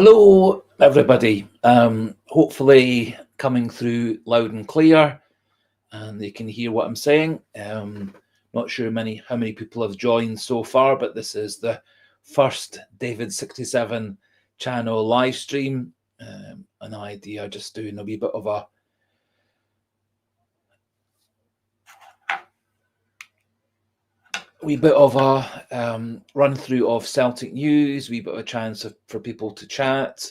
Hello, everybody. Hopefully coming through loud and clear, and they can hear what I'm saying. Not sure how many people have joined so far, but this is the first David67 channel live stream. An idea just doing a wee bit of a run through of Celtic news, wee bit of a chance for people to chat.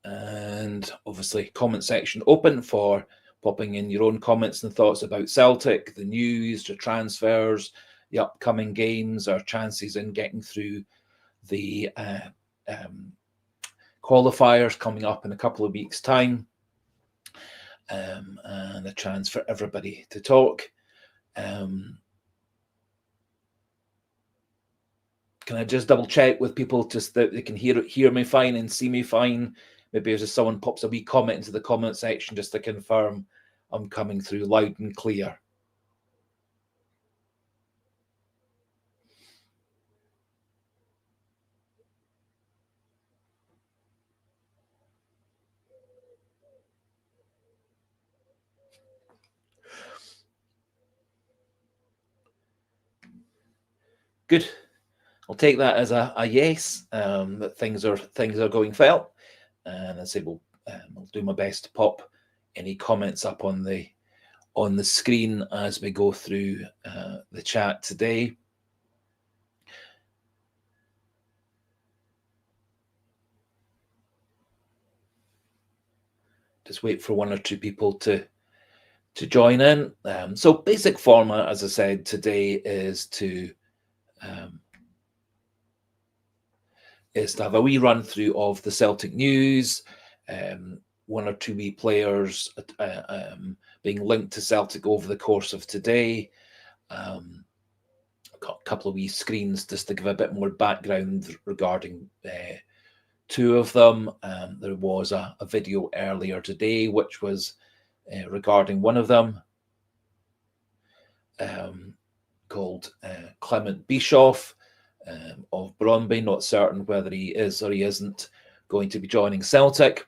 And obviously comment section open for popping in your own comments and thoughts about Celtic, the news, the transfers, the upcoming games, our chances in getting through the qualifiers coming up in a couple of weeks' time, and a chance for everybody to talk. Can I just double check with people just that they can hear me fine and see me fine? Maybe as someone pops a wee comment into the comment section just to confirm I'm coming through loud and clear. Good. I'll take that as a yes, that things are going well. And I say, I'll do my best to pop any comments up on the screen as we go through the chat today. Just wait for one or two people to join in. So basic format, as I said, today is to have a wee run through of the Celtic news, one or two wee players being linked to Celtic over the course of today. Got a couple of wee screens just to give a bit more background regarding two of them. There was a video earlier today which was regarding one of them, called Clement Bischoff of Brøndby. Not certain whether he is or he isn't going to be joining Celtic.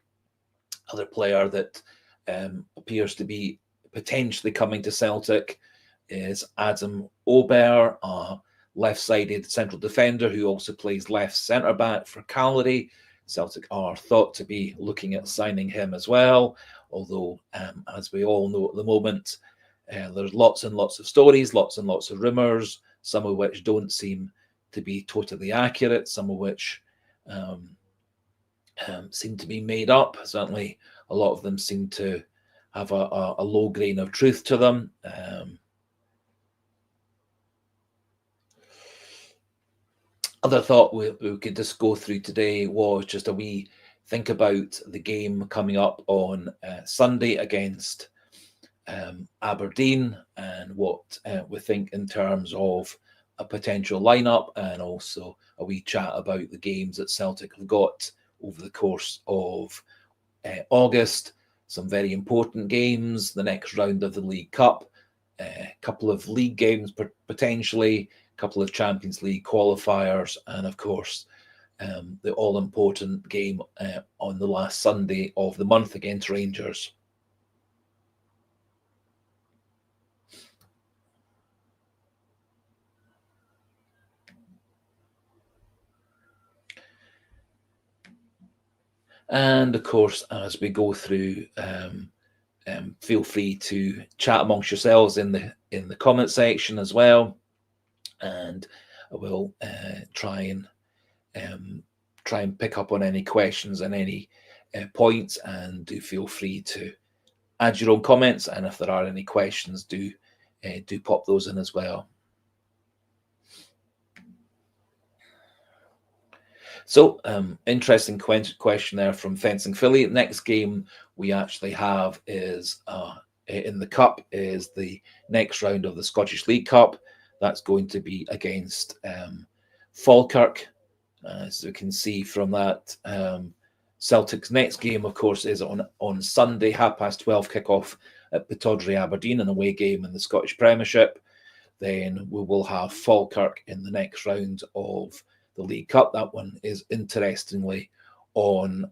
Other player that appears to be potentially coming to Celtic is Adam Ober, a left-sided central defender who also plays left centre-back for Cagliari. Celtic are thought to be looking at signing him as well, although as we all know at the moment, there's lots and lots of stories, lots and lots of rumours, some of which don't seem to be totally accurate, some of which seem to be made up. Certainly a lot of them seem to have a low grain of truth to them. Other thought we could just go through today was just a wee think about the game coming up on Sunday against Aberdeen, and what we think in terms of a potential lineup, and also a wee chat about the games that Celtic have got over the course of August. Some very important games, the next round of the League Cup, a couple of league games potentially, a couple of Champions League qualifiers, and of course the all-important game on the last Sunday of the month against Rangers. And of course, as we go through, feel free to chat amongst yourselves in the comment section as well, and I will try and pick up on any questions and any points, and do feel free to add your own comments, and if there are any questions, do pop those in as well. So, interesting question there from Fencing Philly. Next game we actually have is in the Cup is the next round of the Scottish League Cup. That's going to be against Falkirk. As we can see from that, Celtic's next game, of course, is on Sunday, 12:30 kickoff at Pittodrie Aberdeen, an away game in the Scottish Premiership. Then we will have Falkirk in the next round of the League Cup. That one is interestingly on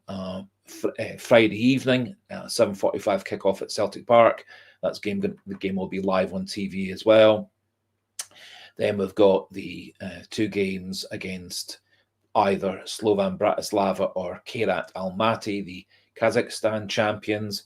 Friday evening, 7:45 kickoff at Celtic Park. The game will be live on TV as well. Then we've got the 2 games against either Slovan Bratislava or Kairat Almaty, the Kazakhstan champions.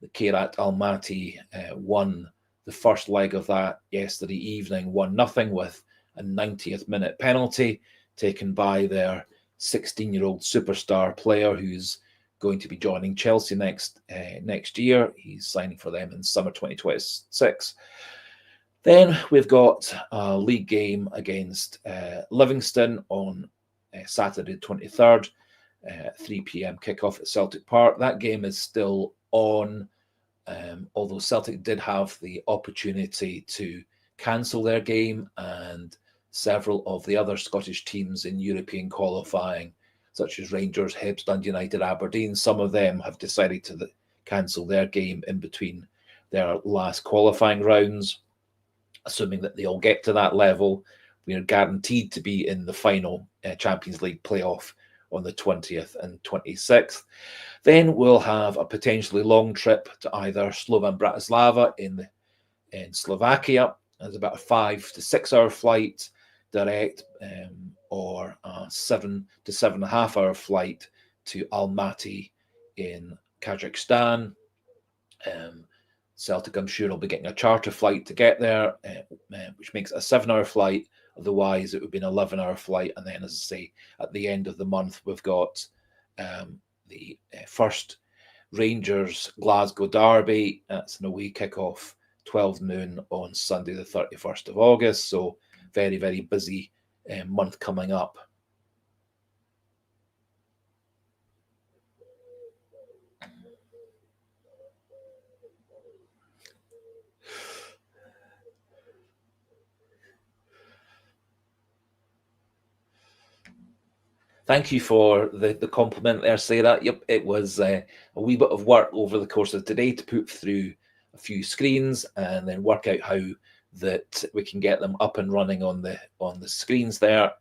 The Kairat Almaty won the first leg of that yesterday evening, 1-0 with a 90th minute penalty taken by their 16-year-old superstar player who's going to be joining Chelsea next year. He's signing for them in summer 2026. Then we've got a league game against Livingston on Saturday 23rd, 3 p.m. kickoff at Celtic Park. That game is still on, although Celtic did have the opportunity to cancel their game, and several of the other Scottish teams in European qualifying, such as Rangers, Hibs, Dundee United, Aberdeen, some of them have decided to cancel their game in between their last qualifying rounds. Assuming that they all get to that level, we are guaranteed to be in the final Champions League playoff on the 20th and 26th. Then we'll have a potentially long trip to either Slovan Bratislava in Slovakia. There's about a 5 to 6 hour flight direct, or a 7 to 7.5 hour flight to Almaty in Kazakhstan. Celtic, I'm sure, will be getting a charter flight to get there, which makes it a 7-hour flight. Otherwise, it would be an 11-hour flight. And then, as I say, at the end of the month, we've got the first Rangers Glasgow derby. That's an away kickoff, 12 noon on Sunday, the 31st of August. So very, very busy month coming up. Thank you for the compliment there, Sarah. Yep, it was a wee bit of work over the course of today to put through a few screens and then work out how that we can get them up and running on the screens there.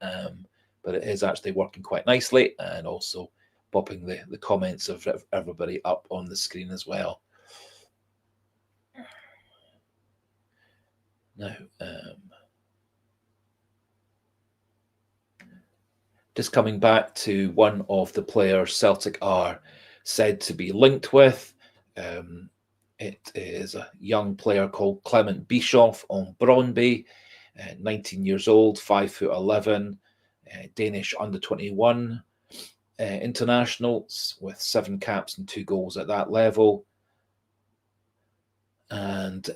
But it is actually working quite nicely, and also popping the comments of everybody up on the screen as well. Now, just coming back to one of the players Celtic are said to be linked with. It is a young player called Clement Bischoff on Brøndby, 19 years old, 5'11", Danish under-21 internationals with 7 caps and 2 goals at that level. And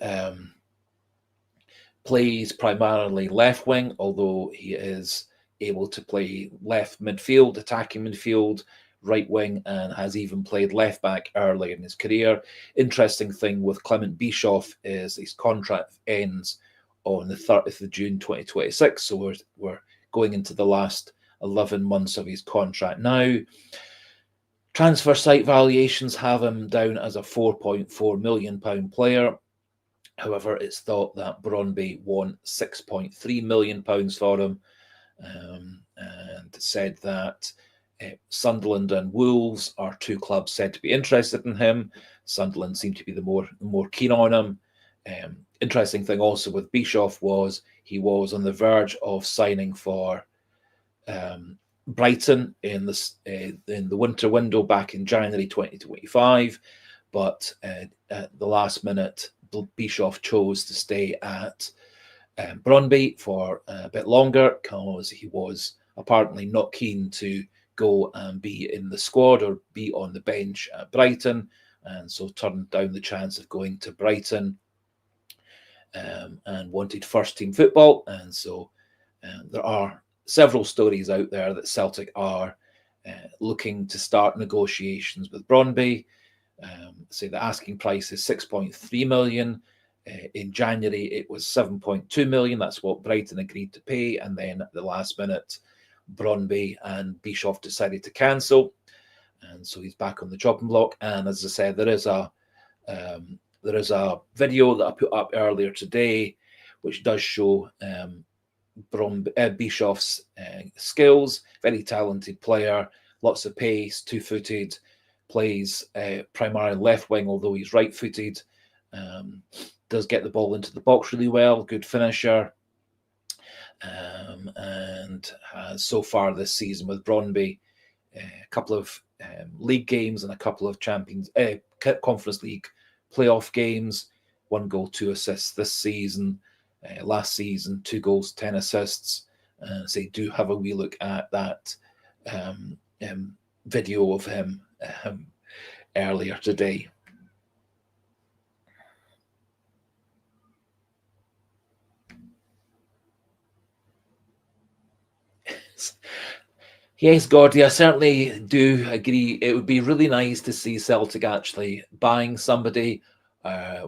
plays primarily left wing, although he is able to play left midfield, attacking midfield, right wing, and has even played left back early in his career. Interesting thing with Clement Bischoff is his contract ends on the 30th of June 2026, so we're going into the last 11 months of his contract now. Transfer site valuations have him down as a £4.4 million player. However, it's thought that Brøndby won £6.3 million for him, and said that Sunderland and Wolves are 2 clubs said to be interested in him. Sunderland seem to be the more keen on him. Interesting thing also with Bischoff was he was on the verge of signing for Brighton in the winter window back in January 2025, but at the last minute, Bischoff chose to stay at Brøndby for a bit longer because he was apparently not keen to go and be in the squad or be on the bench at Brighton, and so turned down the chance of going to Brighton, and wanted first team football. And so there are several stories out there that Celtic are looking to start negotiations with Brøndby. Say the asking price is 6.3 million. In January, it was 7.2 million. That's what Brighton agreed to pay. And then at the last minute, Brøndby and Bischoff decided to cancel. And so he's back on the chopping block. And as I said, there is a video that I put up earlier today, which does show Bischoff's skills. Very talented player, lots of pace, two-footed, plays primarily left wing, although he's right-footed. Does get the ball into the box really well, good finisher. And has so far this season with Brøndby a couple of league games and a couple of Conference League playoff games. 1 goal, 2 assists this season. Last season, 2 goals, 10 assists. So do have a wee look at that video of him earlier today. Yes, Gordy, I certainly do agree. It would be really nice to see Celtic actually buying somebody. I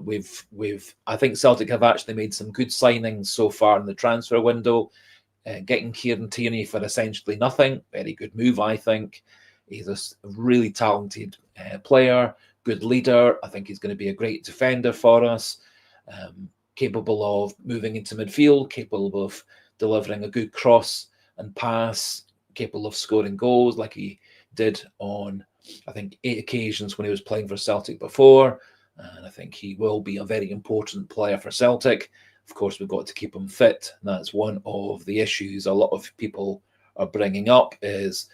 think Celtic have actually made some good signings so far in the transfer window. Getting Kieran Tierney for essentially nothing, very good move, I think. He's a really talented player, good leader. I think he's going to be a great defender for us. Capable of moving into midfield, capable of delivering a good cross and pass, capable of scoring goals like he did on, I think, 8 occasions when he was playing for Celtic before. And I think he will be a very important player for Celtic. Of course, we've got to keep him fit. And that's one of the issues a lot of people are bringing up, is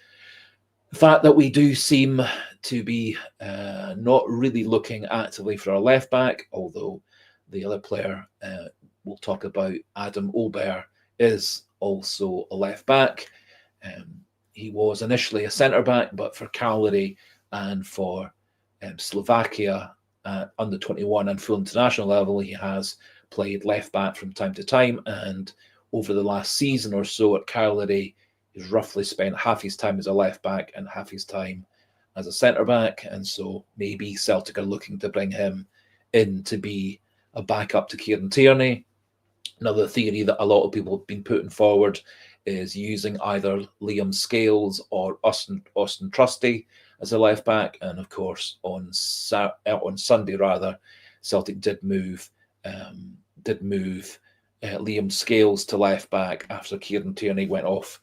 the fact that we do seem to be not really looking actively for our left back, although the other player we'll talk about, Adam Ober, is also a left back. He was initially a centre back, but for Cagliari and for Slovakia at under 21 and full international level, he has played left back from time to time. And over the last season or so at Cagliari, he's roughly spent half his time as a left back and half his time as a centre back. And so maybe Celtic are looking to bring him in to be a backup to Kieran Tierney. Another theory that a lot of people have been putting forward is using either Liam Scales or Austin Trusty as a left back. And of course, on Sunday, Celtic did move Liam Scales to left back after Kieran Tierney went off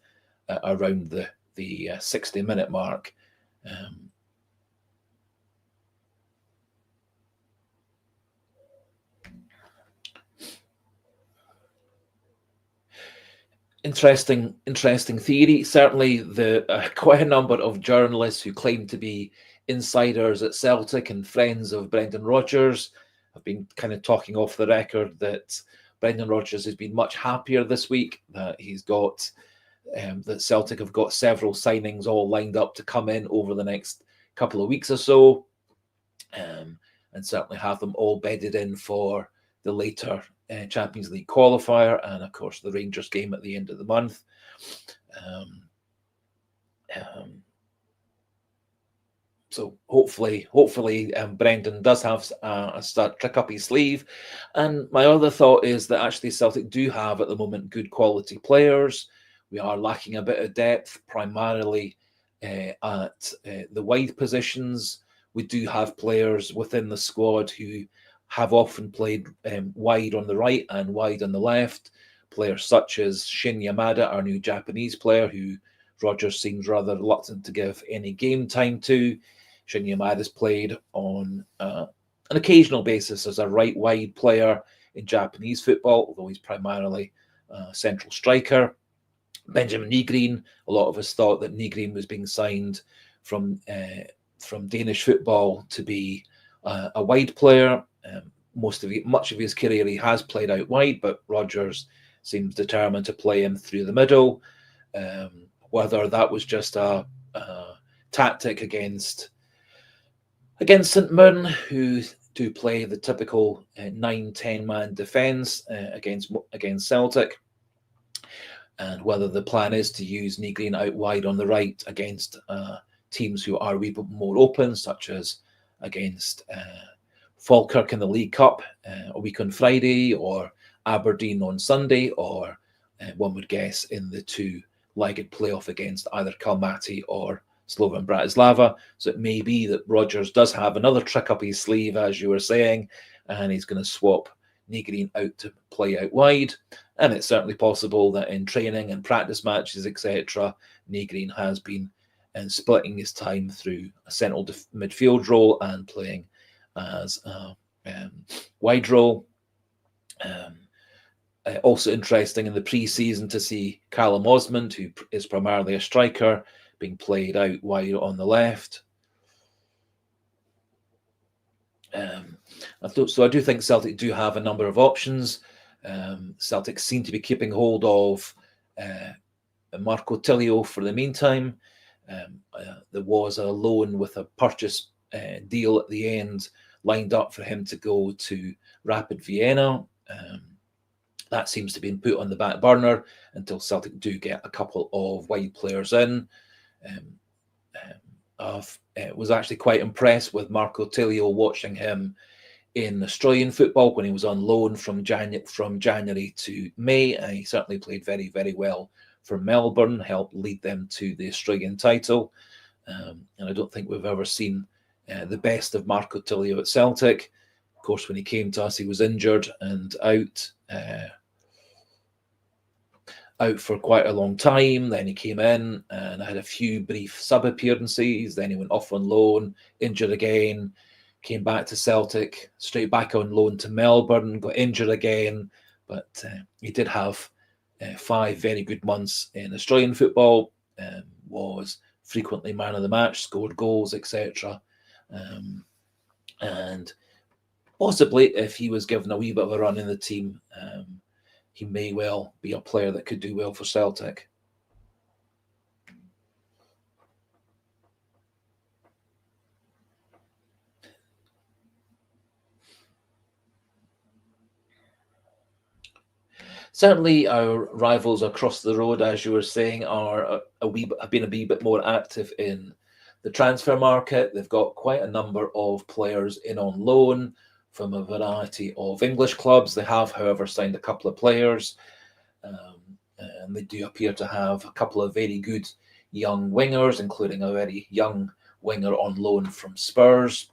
around the 60-minute mark. Interesting theory. Certainly, the quite a number of journalists who claim to be insiders at Celtic and friends of Brendan Rodgers have been kind of talking off the record that Brendan Rodgers has been much happier this week, that he's got that Celtic have got several signings all lined up to come in over the next couple of weeks or so, and certainly have them all bedded in for the later Champions League qualifier, and of course the Rangers game at the end of the month. So hopefully, Brendan does have a trick up his sleeve. And my other thought is that actually Celtic do have at the moment good quality players. We are lacking a bit of depth, primarily at the wide positions. We do have players within the squad who have often played wide on the right and wide on the left. Players such as Shin Yamada, our new Japanese player, who Rodgers seems rather reluctant to give any game time to. Shin Yamada's played on an occasional basis as a right wide player in Japanese football, although he's primarily a central striker. Benjamin Nygren, a lot of us thought that Nygren was being signed from Danish football to be a wide player. Much of his career he has played out wide, but Rodgers seems determined to play him through the middle. Whether that was just a tactic against St Mirren, who do play the typical 9-10 man defence against Celtic, and whether the plan is to use Nygren out wide on the right against teams who are a wee bit more open, such as against Falkirk in the League Cup a week on Friday, or Aberdeen on Sunday, or one would guess in the two-legged playoff against either Kalmati or Slovan Bratislava. So it may be that Rodgers does have another trick up his sleeve, as you were saying, and he's going to swap Negrin out to play out wide. And it's certainly possible that in training and practice matches, etc., Negrin has been splitting his time through a central midfield role and playing as a wide role. Also interesting in the pre-season to see Callum Osmond, who is primarily a striker, being played out wide on the left. So I do think Celtic do have a number of options. Celtic seem to be keeping hold of Marco Tilio for the meantime. There was a loan with a purchase deal at the end lined up for him to go to Rapid Vienna. That seems to be put on the back burner until Celtic do get a couple of wide players in. I was actually quite impressed with Marco Tilio watching him in Australian football when he was on loan from January to May. And he certainly played very, very well for Melbourne, helped lead them to the Australian title. And I don't think we've ever seen the best of Marco Tilio at Celtic. Of course, when he came to us, he was injured and out for quite a long time. Then he came in and had a few brief sub-appearances. Then he went off on loan, injured again, came back to Celtic, straight back on loan to Melbourne, got injured again. But he did have 5 very good months in Australian football, was frequently man of the match, scored goals, etc. And possibly if he was given a wee bit of a run in the team, he may well be a player that could do well for Celtic. Certainly, our rivals across the road, as you were saying, have been a wee bit more active in the transfer market. They've got quite a number of players in on loan from a variety of English clubs. They have, however, signed a couple of players, and they do appear to have a couple of very good young wingers, including a very young winger on loan from Spurs.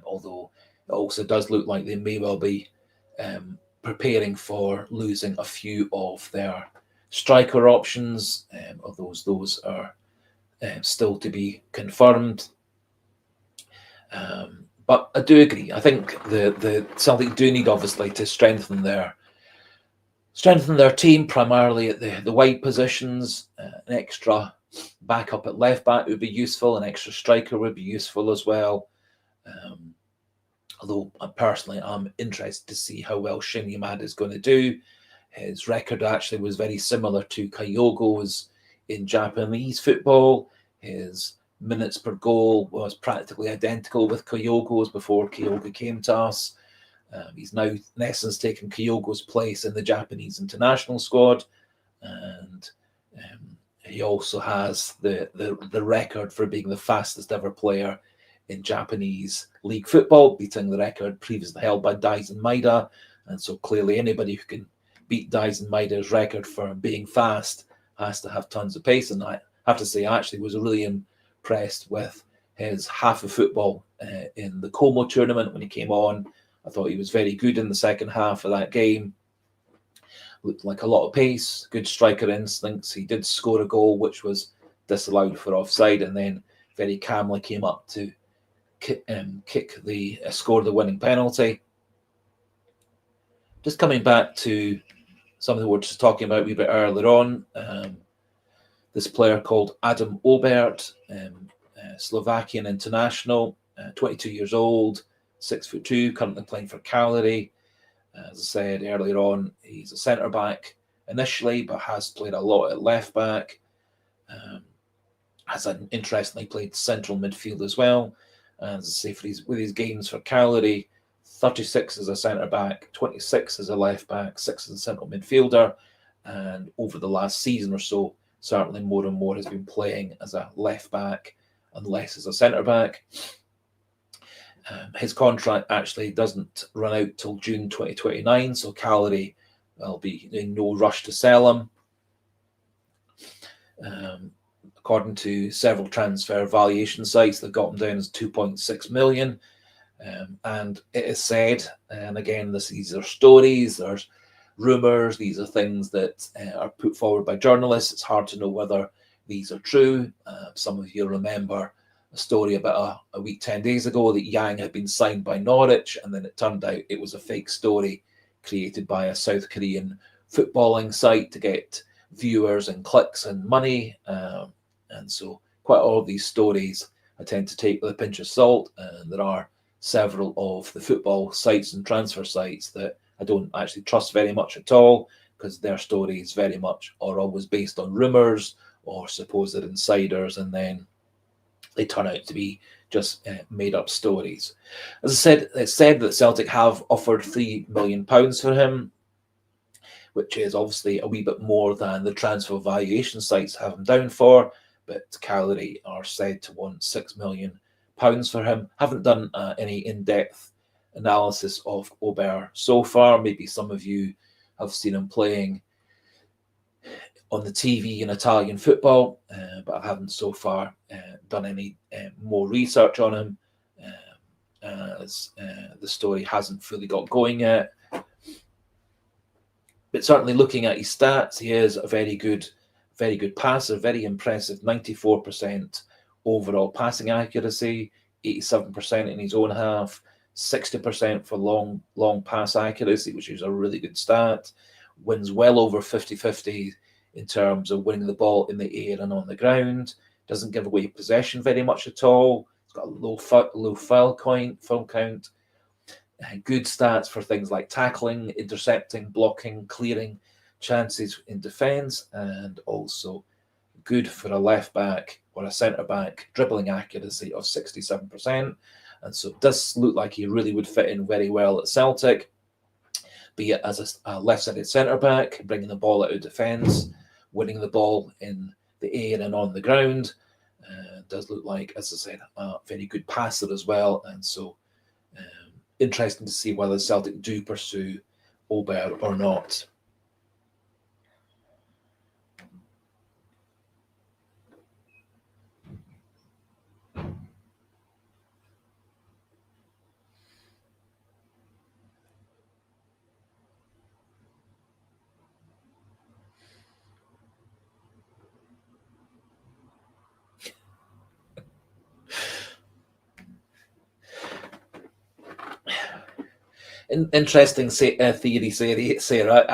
Although it also does look like they may well be preparing for losing a few of their striker options, although those are still to be confirmed. But I do agree. I think the Celtic do need obviously to strengthen their team, primarily at the wide positions. An extra backup at left back would be useful. An extra striker would be useful as well. Although personally, I'm interested to see how well Shin Yamada is going to do. His record actually was very similar to Kyogo's in Japanese football. His minutes per goal was practically identical with Kyogo's before Kyogo came to us. He's now, in essence, taken Kyogo's place in the Japanese international squad. And he also has the record for being the fastest ever player in Japanese league football, beating the record previously held by Daisen Maeda. And so clearly anybody who can beat Daisen Maeda's record for being fast has to have tons of pace. And I have to say, I actually was really impressed with his half of football in the Como tournament when he came on. I thought he was very good in the second half of that game. Looked like a lot of pace, good striker instincts. He did score a goal, which was disallowed for offside, and then very calmly came up to score the winning penalty. Just coming back to something we were just talking about a wee bit earlier on, this player called Adam Obert, Slovakian international, 22 years old, 6'2", currently playing for Cagliari. As I said earlier on, he's a centre-back initially, but has played a lot at left-back. Has interestingly played central midfield as well. As I say, with his games for Cagliari, 36 as a centre-back, 26 as a left-back, 6 as a central midfielder. And over the last season or so, certainly more and more has been playing as a left-back and less as a centre-back. His contract actually doesn't run out till June 2029, so Cagliari will be in no rush to sell him. According to several transfer valuation sites, they've got him down as 2.6 million. And it is said, and again, these are stories, there's rumours, these are things that are put forward by journalists. It's hard to know whether these are true. Some of you remember a story about a week, 10 days ago, that Yang had been signed by Norwich, and then it turned out it was a fake story created by a South Korean footballing site to get viewers and clicks and money. And so quite all of these stories I tend to take with a pinch of salt, and there are several of the football sites and transfer sites that I don't actually trust very much at all, because their stories very much are always based on rumours or supposed insiders, and then they turn out to be just made up stories. As I said, it's said that Celtic have offered £3 million for him, which is obviously a wee bit more than the transfer valuation sites have him down for, but Cagliari are said to want £6 million for him. Haven't done any in-depth analysis of Aubert so far. Maybe some of you have seen him playing on the TV in Italian football, but I haven't so far done any more research on him, as the story hasn't fully got going yet. But certainly looking at his stats, he is a very good passer, very impressive, 94% overall passing accuracy, 87% in his own half, 60% for long pass accuracy, which is a really good stat. Wins well over 50-50 in terms of winning the ball in the air and on the ground. Doesn't give away possession very much at all. He's got a low foul count. Good stats for things like tackling, intercepting, blocking, clearing chances in defence, and also good for a left back or a centre back, dribbling accuracy of 67%. And so it does look like he really would fit in very well at Celtic, be it as a left-sided centre back, bringing the ball out of defence, winning the ball in the air and on the ground. Does look like, as I said, a very good passer as well. And so interesting to see whether Celtic do pursue Aubert or not. Interesting theory, Sarah.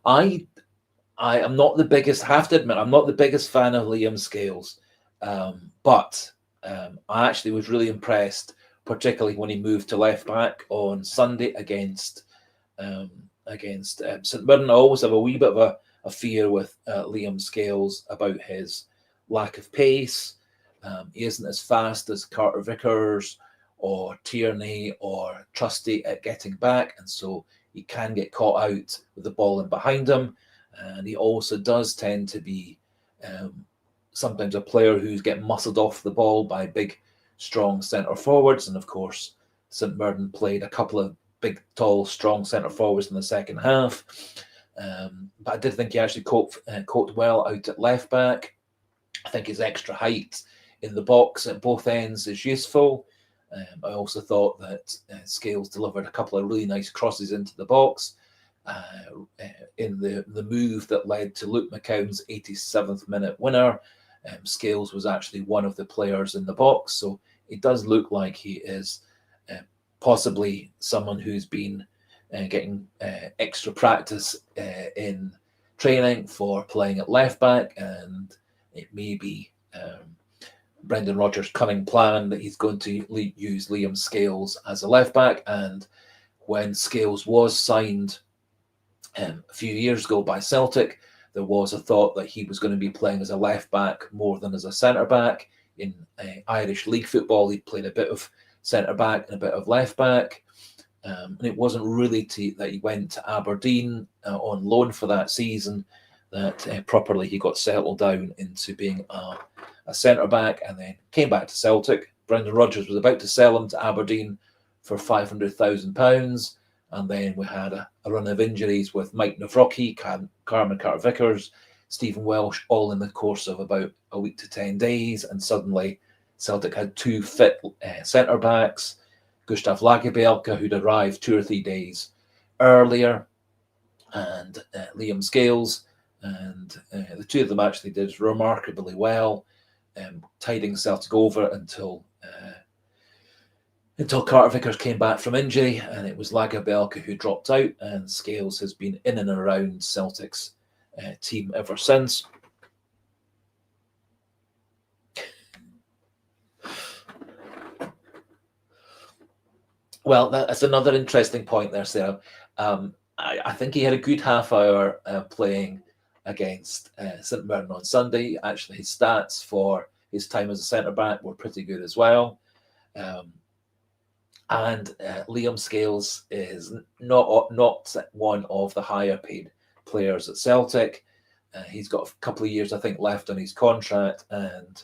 I am not the biggest, have to admit, I'm not the biggest fan of Liam Scales, but I actually was really impressed, particularly when he moved to left back on Sunday against St Mirren. I always have a wee bit of a fear with Liam Scales about his lack of pace. He isn't as fast as Carter Vickers or Tierney or Trusty at getting back, and so he can get caught out with the ball in behind him. And he also does tend to be sometimes a player who's getting muscled off the ball by big, strong centre forwards. And of course, St Mirren played a couple of big, tall, strong centre forwards in the second half. But I did think he actually coped well out at left back. I think his extra height in the box at both ends is useful. I also thought that Scales delivered a couple of really nice crosses into the box in the move that led to Luke McCown's 87th minute winner. Scales was actually one of the players in the box, so it does look like he is possibly someone who's been getting extra practice in training for playing at left back, and it may be Brendan Rodgers' cunning plan that he's going to use Liam Scales as a left back. And when Scales was signed a few years ago by Celtic, there was a thought that he was going to be playing as a left back more than as a centre back. In Irish League football, he played a bit of centre back and a bit of left back. And it wasn't really that he went to Aberdeen on loan for that season that properly he got settled down into being a centre back, and then came back to Celtic. Brendan Rodgers was about to sell him to Aberdeen for £500,000, and then we had a run of injuries with Mike Nawrocki, Carmen Carter-Vickers, Stephen Welsh, all in the course of about a week to 10 days, and suddenly Celtic had two fit centre backs. Gustav Lagerbielke, who'd arrived 2 or 3 days earlier, and Liam Scales. And the two of them actually did remarkably well, tiding Celtic over until Carter Vickers came back from injury, and it was Lagerbielke who dropped out, and Scales has been in and around Celtic's team ever since. Well, that's another interesting point there, Sarah. I think he had a good half hour playing against St Mirren on Sunday. Actually, his stats for his time as a centre-back were pretty good as well. And Liam Scales is not one of the higher paid players at Celtic. He's got a couple of years, I think, left on his contract. And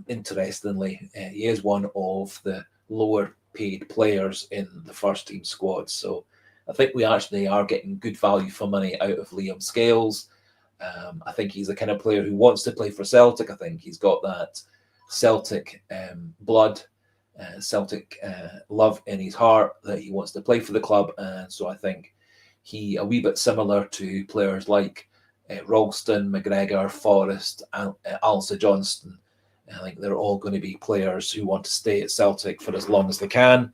interestingly, he is one of the lower paid players in the first team squad. So I think we actually are getting good value for money out of Liam Scales. I think he's the kind of player who wants to play for Celtic. I think he's got that Celtic blood, Celtic love in his heart, that he wants to play for the club. And so I think he, a wee bit similar to players like Ralston, McGregor, Forrest, and Alistair Johnston. I think they're all going to be players who want to stay at Celtic for as long as they can.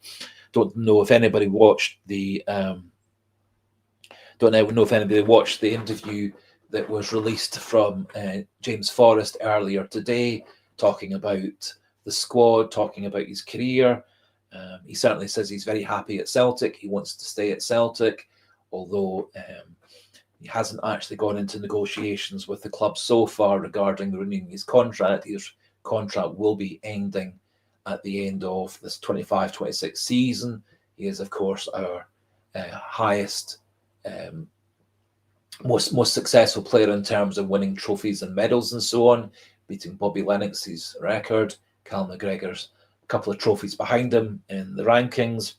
Don't know if anybody watched the interview that was released from James Forrest earlier today, talking about the squad, talking about his career. He certainly says he's very happy at Celtic. He wants to stay at Celtic, although he hasn't actually gone into negotiations with the club so far regarding renewing his contract. His contract will be ending at the end of this 25-26 season. He is, of course, our highest, most successful player in terms of winning trophies and medals and so on, beating Bobby Lennox's record. Cal McGregor's a couple of trophies behind him in the rankings.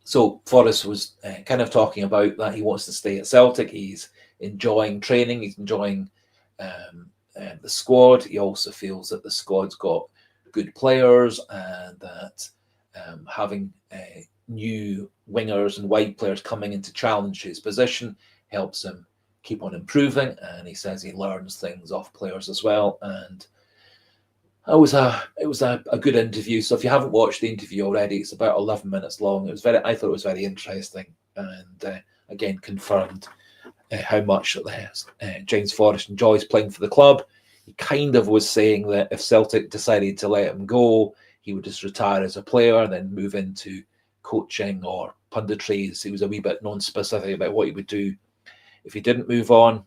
So Forrest was kind of talking about that he wants to stay at Celtic. He's enjoying training. He's enjoying the squad. He also feels that the squad's got good players, and that having new wingers and wide players coming in to challenge his position helps him keep on improving. And he says he learns things off players as well. And it was a good interview. So if you haven't watched the interview already, it's about 11 minutes long. I thought it was very interesting, and again confirmed how much James Forrest enjoys playing for the club. He kind of was saying that if Celtic decided to let him go, he would just retire as a player and then move into coaching or punditry. He was a wee bit non-specific about what he would do if he didn't move on.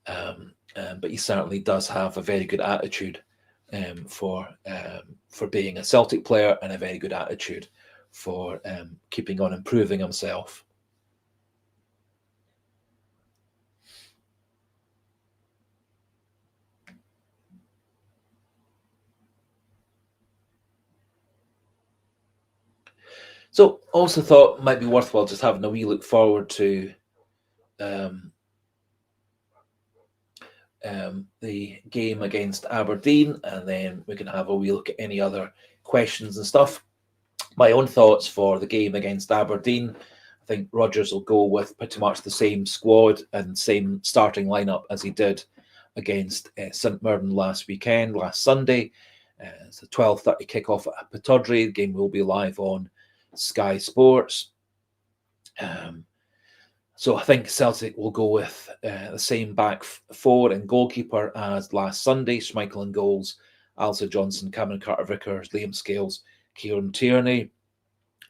But he certainly does have a very good attitude for being a Celtic player, and a very good attitude for keeping on improving himself. So also thought it might be worthwhile just having a wee look forward to the game against Aberdeen, and then we can have a wee look at any other questions and stuff. My own thoughts for the game against Aberdeen: I think Rodgers will go with pretty much the same squad and same starting lineup as he did against St Mirren last Sunday. It's a 12:30 kickoff at Pittodrie. The game will be live on Sky Sports. So I think Celtic will go with the same back four and goalkeeper as last Sunday. Schmeichel in goals, Alistair Johnston, Cameron Carter-Vickers, Liam Scales, Kieran Tierney.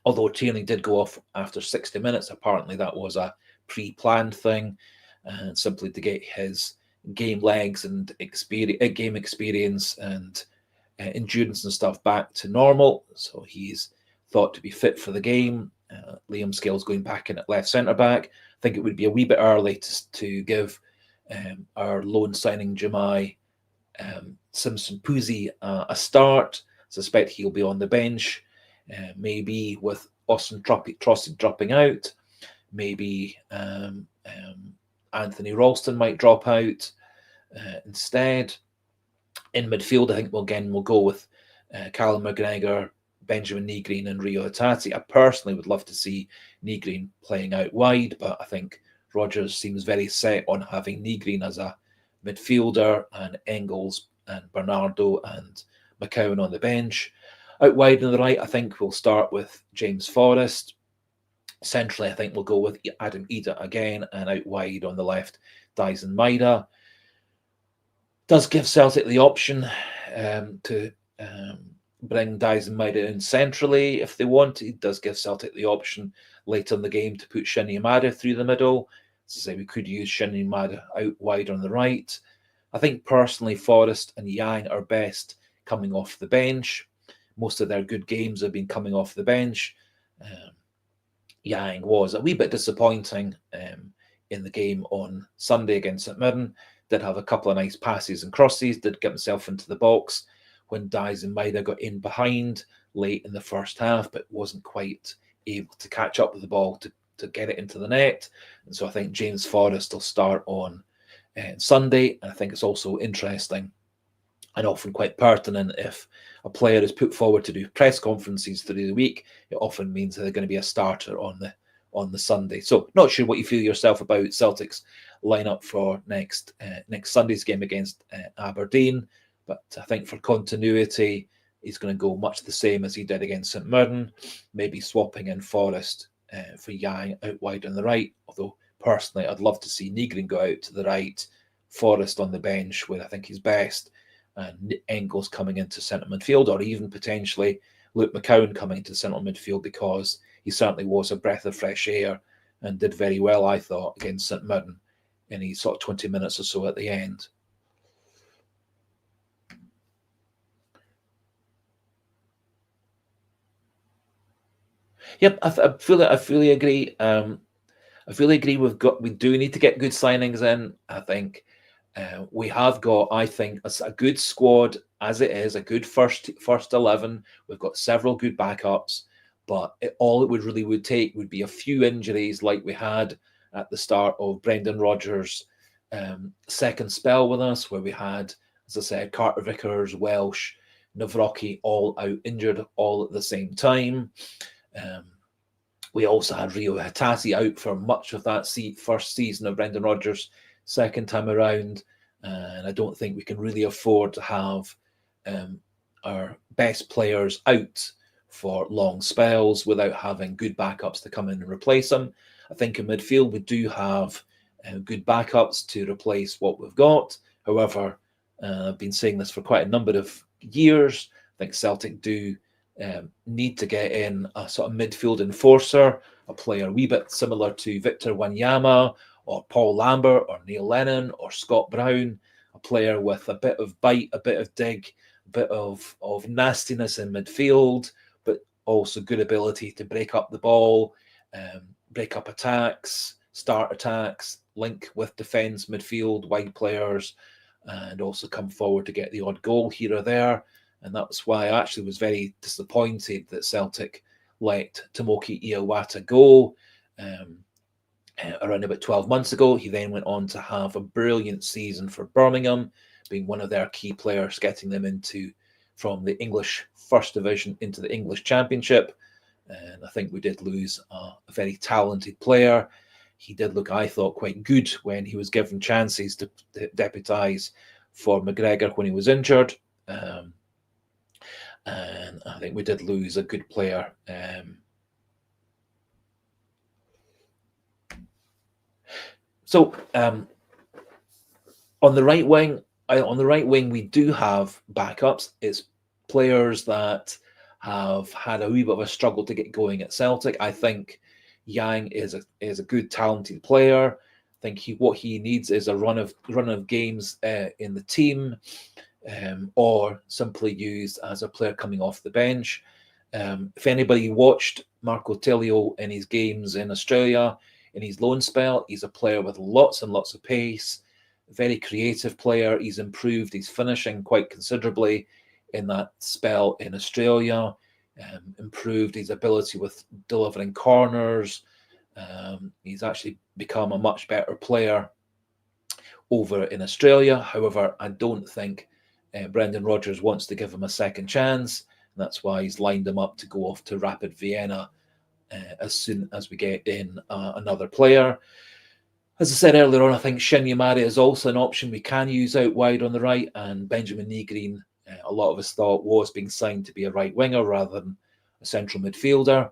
Although Tierney did go off after 60 minutes, apparently that was a pre-planned thing, and simply to get his game legs and game experience and endurance and stuff back to normal. So he's thought to be fit for the game. Liam Scales going back in at left centre back. I think it would be a wee bit early to give our loan signing Jemai Simpson Puzzi a start. I suspect he'll be on the bench, maybe with Austin Trossard dropping out. Maybe Anthony Ralston might drop out instead. In midfield, I think we'll go with Callum McGregor, Benjamin Negrin and Rio Hatate. I personally would love to see Negrin playing out wide, but I think Rodgers seems very set on having Negrin as a midfielder and Engels and Bernardo and McCowan on the bench. Out wide on the right, I think we'll start with James Forrest. Centrally, I think we'll go with Adam Ida again, and out wide on the left, Dyson Maida. Does give Celtic the option to bring Dyson Maida in centrally if they want. It does give Celtic the option later in the game to put Shinnie Mada through the middle. As I say, we could use Shinnie Mada out wide on the right. I think personally Forrest and Yang are best coming off the bench. Most of their good games have been coming off the bench. Yang was a wee bit disappointing in the game on Sunday against St Mirren. Did have a couple of nice passes and crosses, did get himself into the box when Dyson Maida got in behind late in the first half, but wasn't quite able to catch up with the ball to get it into the net. And so I think James Forrest will start on Sunday. And I think it's also interesting and often quite pertinent if a player is put forward to do press conferences through the week, it often means that they're going to be a starter on the Sunday. So not sure what you feel yourself about Celtic's lineup for next Sunday's game against Aberdeen, but I think for continuity, he's going to go much the same as he did against St Mirren, maybe swapping in Forrest for Yang out wide on the right, although personally I'd love to see Negrin go out to the right, Forrest on the bench where I think he's best, and Engels coming into centre midfield, or even potentially Luke McCowan coming into central midfield, because he certainly was a breath of fresh air and did very well, I thought, against St Mirren in his sort of 20 minutes or so at the end. Yep, I fully agree. I fully agree. We do need to get good signings in. I think we have got, I think, a good squad as it is, a good first 11. We've got several good backups, but all it would take would be a few injuries like we had at the start of Brendan Rodgers' second spell with us, where we had, as I said, Carter Vickers, Welsh, Nawrocki all out injured all at the same time. We also had Rio Hatate out for much of that first season of Brendan Rodgers' second time around. And I don't think we can really afford to have our best players out for long spells without having good backups to come in and replace them. I think in midfield we do have good backups to replace what we've got. However, I've been saying this for quite a number of years. I think Celtic do need to get in a sort of midfield enforcer, a player a wee bit similar to Victor Wanyama or Paul Lambert or Neil Lennon or Scott Brown, a player with a bit of bite, a bit of dig, a bit of nastiness in midfield, but also good ability to break up the ball, break up attacks, start attacks, link with defence, midfield, wide players, and also come forward to get the odd goal here or there. And that's why I actually was very disappointed that Celtic let Tomoki Iwata go around about 12 months ago. He then went on to have a brilliant season for Birmingham, being one of their key players, getting them from the English First Division into the English Championship. And I think we did lose a very talented player. He did look, I thought, quite good when he was given chances to deputise for McGregor when he was injured. And I think we did lose a good player. So on the right wing, we do have backups. It's players that have had a wee bit of a struggle to get going at Celtic. I think Yang is a good, talented player. I think what he needs is a run of games in the team. Or simply used as a player coming off the bench. If anybody watched Marco Tilio in his games in Australia, in his loan spell, he's a player with lots and lots of pace, very creative player. He's improved his finishing quite considerably in that spell in Australia, improved his ability with delivering corners. He's actually become a much better player over in Australia. However, I don't think Brendan Rodgers wants to give him a second chance. And that's why he's lined him up to go off to Rapid Vienna as soon as we get in another player. As I said earlier on, I think Shinya Mari is also an option we can use out wide on the right, and Benjamin Negrin, a lot of us thought was being signed to be a right winger rather than a central midfielder,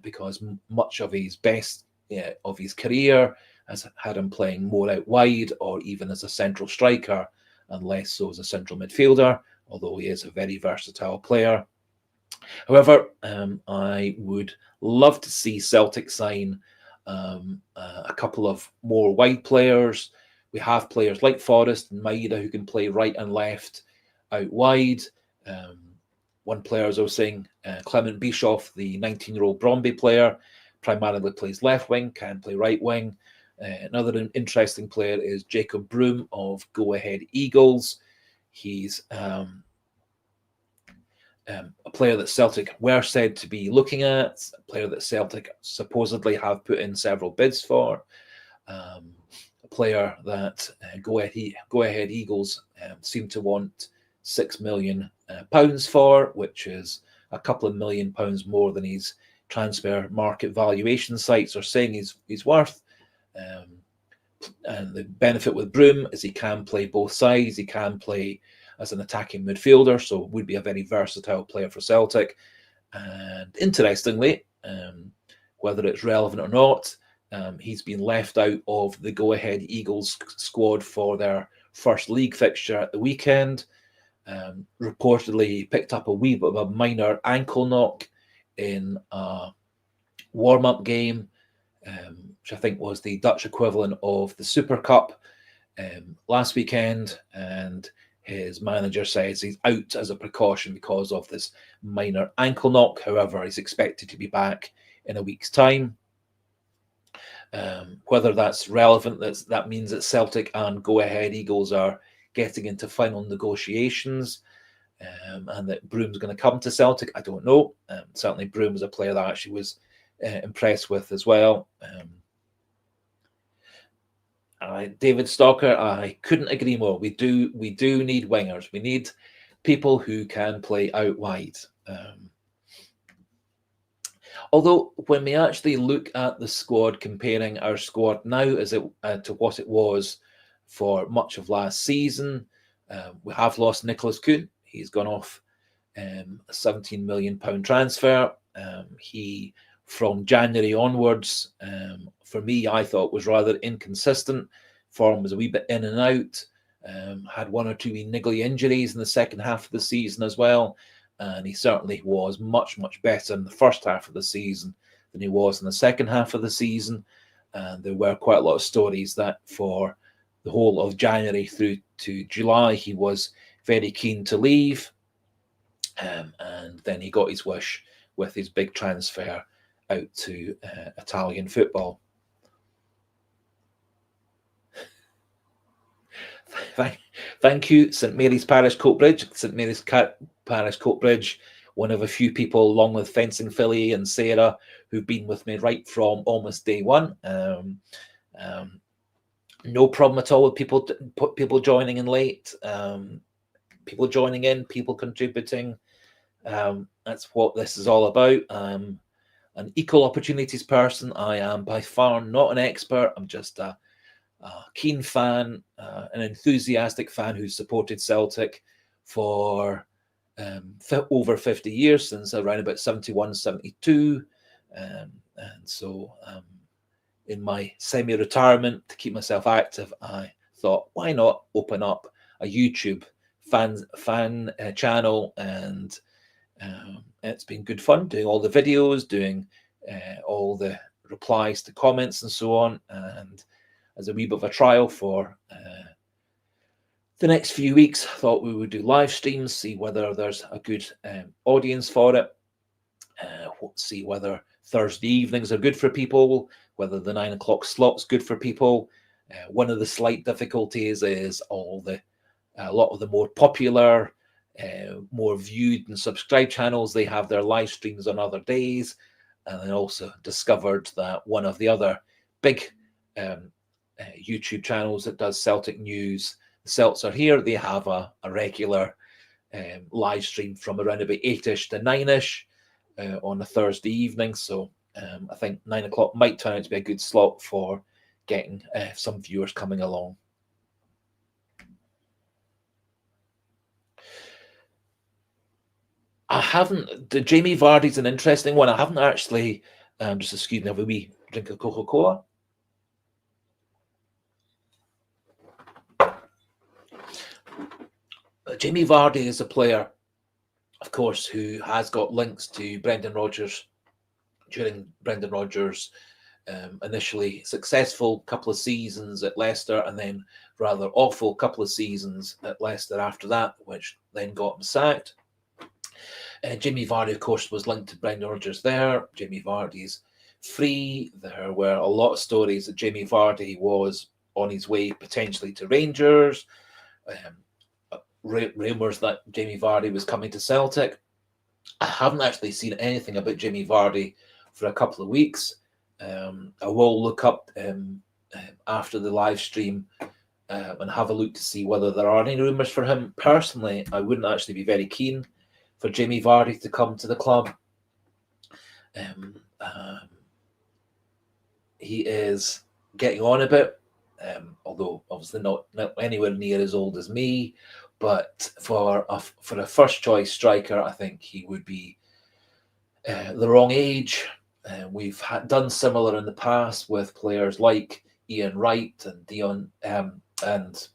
because much of his best of his career has had him playing more out wide or even as a central striker and less so as a central midfielder, although he is a very versatile player. However, I would love to see Celtic sign a couple of more wide players. We have players like Forrest and Maeda who can play right and left out wide. One player, as I was saying, Clement Bischoff, the 19-year-old Bromby player, primarily plays left wing, can play right wing. Another interesting player is Jacob Broom of Go Ahead Eagles. He's a player that Celtic were said to be looking at, a player that Celtic supposedly have put in several bids for, a player that Go Ahead Eagles seem to want £6 million for, which is a couple of £1 million more than his transfer market valuation sites are saying he's worth. And the benefit with Broom is he can play both sides. He can play as an attacking midfielder, so would be a very versatile player for Celtic. And interestingly, whether it's relevant or not, he's been left out of the Go Ahead Eagles squad for their first league fixture at the weekend. Reportedly, he picked up a wee bit of a minor ankle knock in a warm-up game, which I think was the Dutch equivalent of the Super Cup last weekend, and his manager says he's out as a precaution because of this minor ankle knock. However, he's expected to be back in a week's time. Whether that's relevant, that means that Celtic and Go Ahead Eagles are getting into final negotiations, and that Broom's going to come to Celtic, I don't know. Certainly Broom is a player that I actually was impressed with as well. David Stalker, I couldn't agree more. We do need wingers. We need people who can play out wide. Although when we actually look at the squad, comparing our squad now to what it was for much of last season, we have lost Nicholas Kuhn. He's gone off a £17 million transfer. He, from January onwards, for me, I thought was rather inconsistent. Form was a wee bit in and out. Had one or two niggly injuries in the second half of the season as well. And he certainly was much, much better in the first half of the season than he was in the second half of the season. And there were quite a lot of stories that for the whole of January through to July, he was very keen to leave. And then he got his wish with his big transfer out to Italian football. Thank you, St Mary's Parish Coatbridge. St Mary's Parish Coatbridge, one of a few people, along with Fencing Philly and Sarah, who've been with me right from almost day one. No problem at all with people joining in late, people joining in, people contributing. That's what this is all about. I'm an equal opportunities person. I am by far not an expert. I'm just a keen fan, an enthusiastic fan who's supported Celtic for over 50 years, since around about 71, 72. And so in my semi-retirement, to keep myself active, I thought, why not open up a YouTube fan channel? And it's been good fun doing all the videos, doing all the replies to comments and so on. And as a wee bit of a trial for the next few weeks, I thought we would do live streams, see whether there's a good audience for it, see whether Thursday evenings are good for people, whether the 9 o'clock slot's good for people. One of the slight difficulties is a lot of the more popular, more viewed and subscribed channels, they have their live streams on other days. And I also discovered that one of the other big YouTube channels that does Celtic news, Celts are here, they have a regular live stream from around about 8ish to 9ish on a Thursday evening. So I think 9 o'clock might turn out to be a good slot for getting some viewers coming along. Jamie Vardy's an interesting one. I haven't actually, just excuse me, have a wee drink of Coca-Cola. Jamie Vardy is a player, of course, who has got links to Brendan Rodgers during Brendan Rodgers' initially successful couple of seasons at Leicester, and then rather awful couple of seasons at Leicester after that, which then got him sacked. Jamie Vardy, of course, was linked to Brendan Rodgers there. Jamie Vardy's free. There were a lot of stories that Jamie Vardy was on his way potentially to Rangers. Rumours that Jamie Vardy was coming to Celtic. I haven't actually seen anything about Jamie Vardy for a couple of weeks. I will look up after the live stream and have a look to see whether there are any rumours for him. Personally, I wouldn't actually be very keen for Jamie Vardy to come to the club. He is getting on a bit, although obviously not anywhere near as old as me. But for a first choice striker, I think he would be the wrong age. We've done similar in the past with players like Ian Wright and Dion and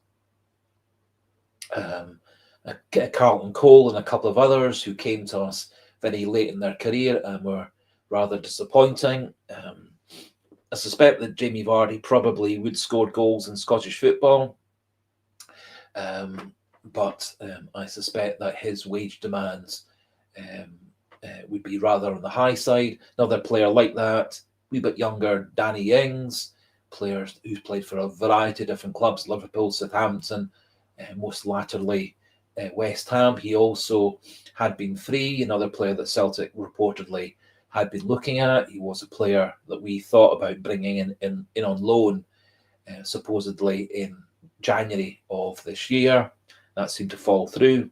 Carlton Cole and a couple of others who came to us very late in their career and were rather disappointing. I suspect that Jamie Vardy probably would score goals in Scottish football, but I suspect that his wage demands would be rather on the high side. Another player like that, a wee bit younger, Danny Ings, player who's played for a variety of different clubs, Liverpool, Southampton, most latterly West Ham. He also had been free, another player that Celtic reportedly had been looking at. He was a player that we thought about bringing in on loan, supposedly in January of this year. That seemed to fall through.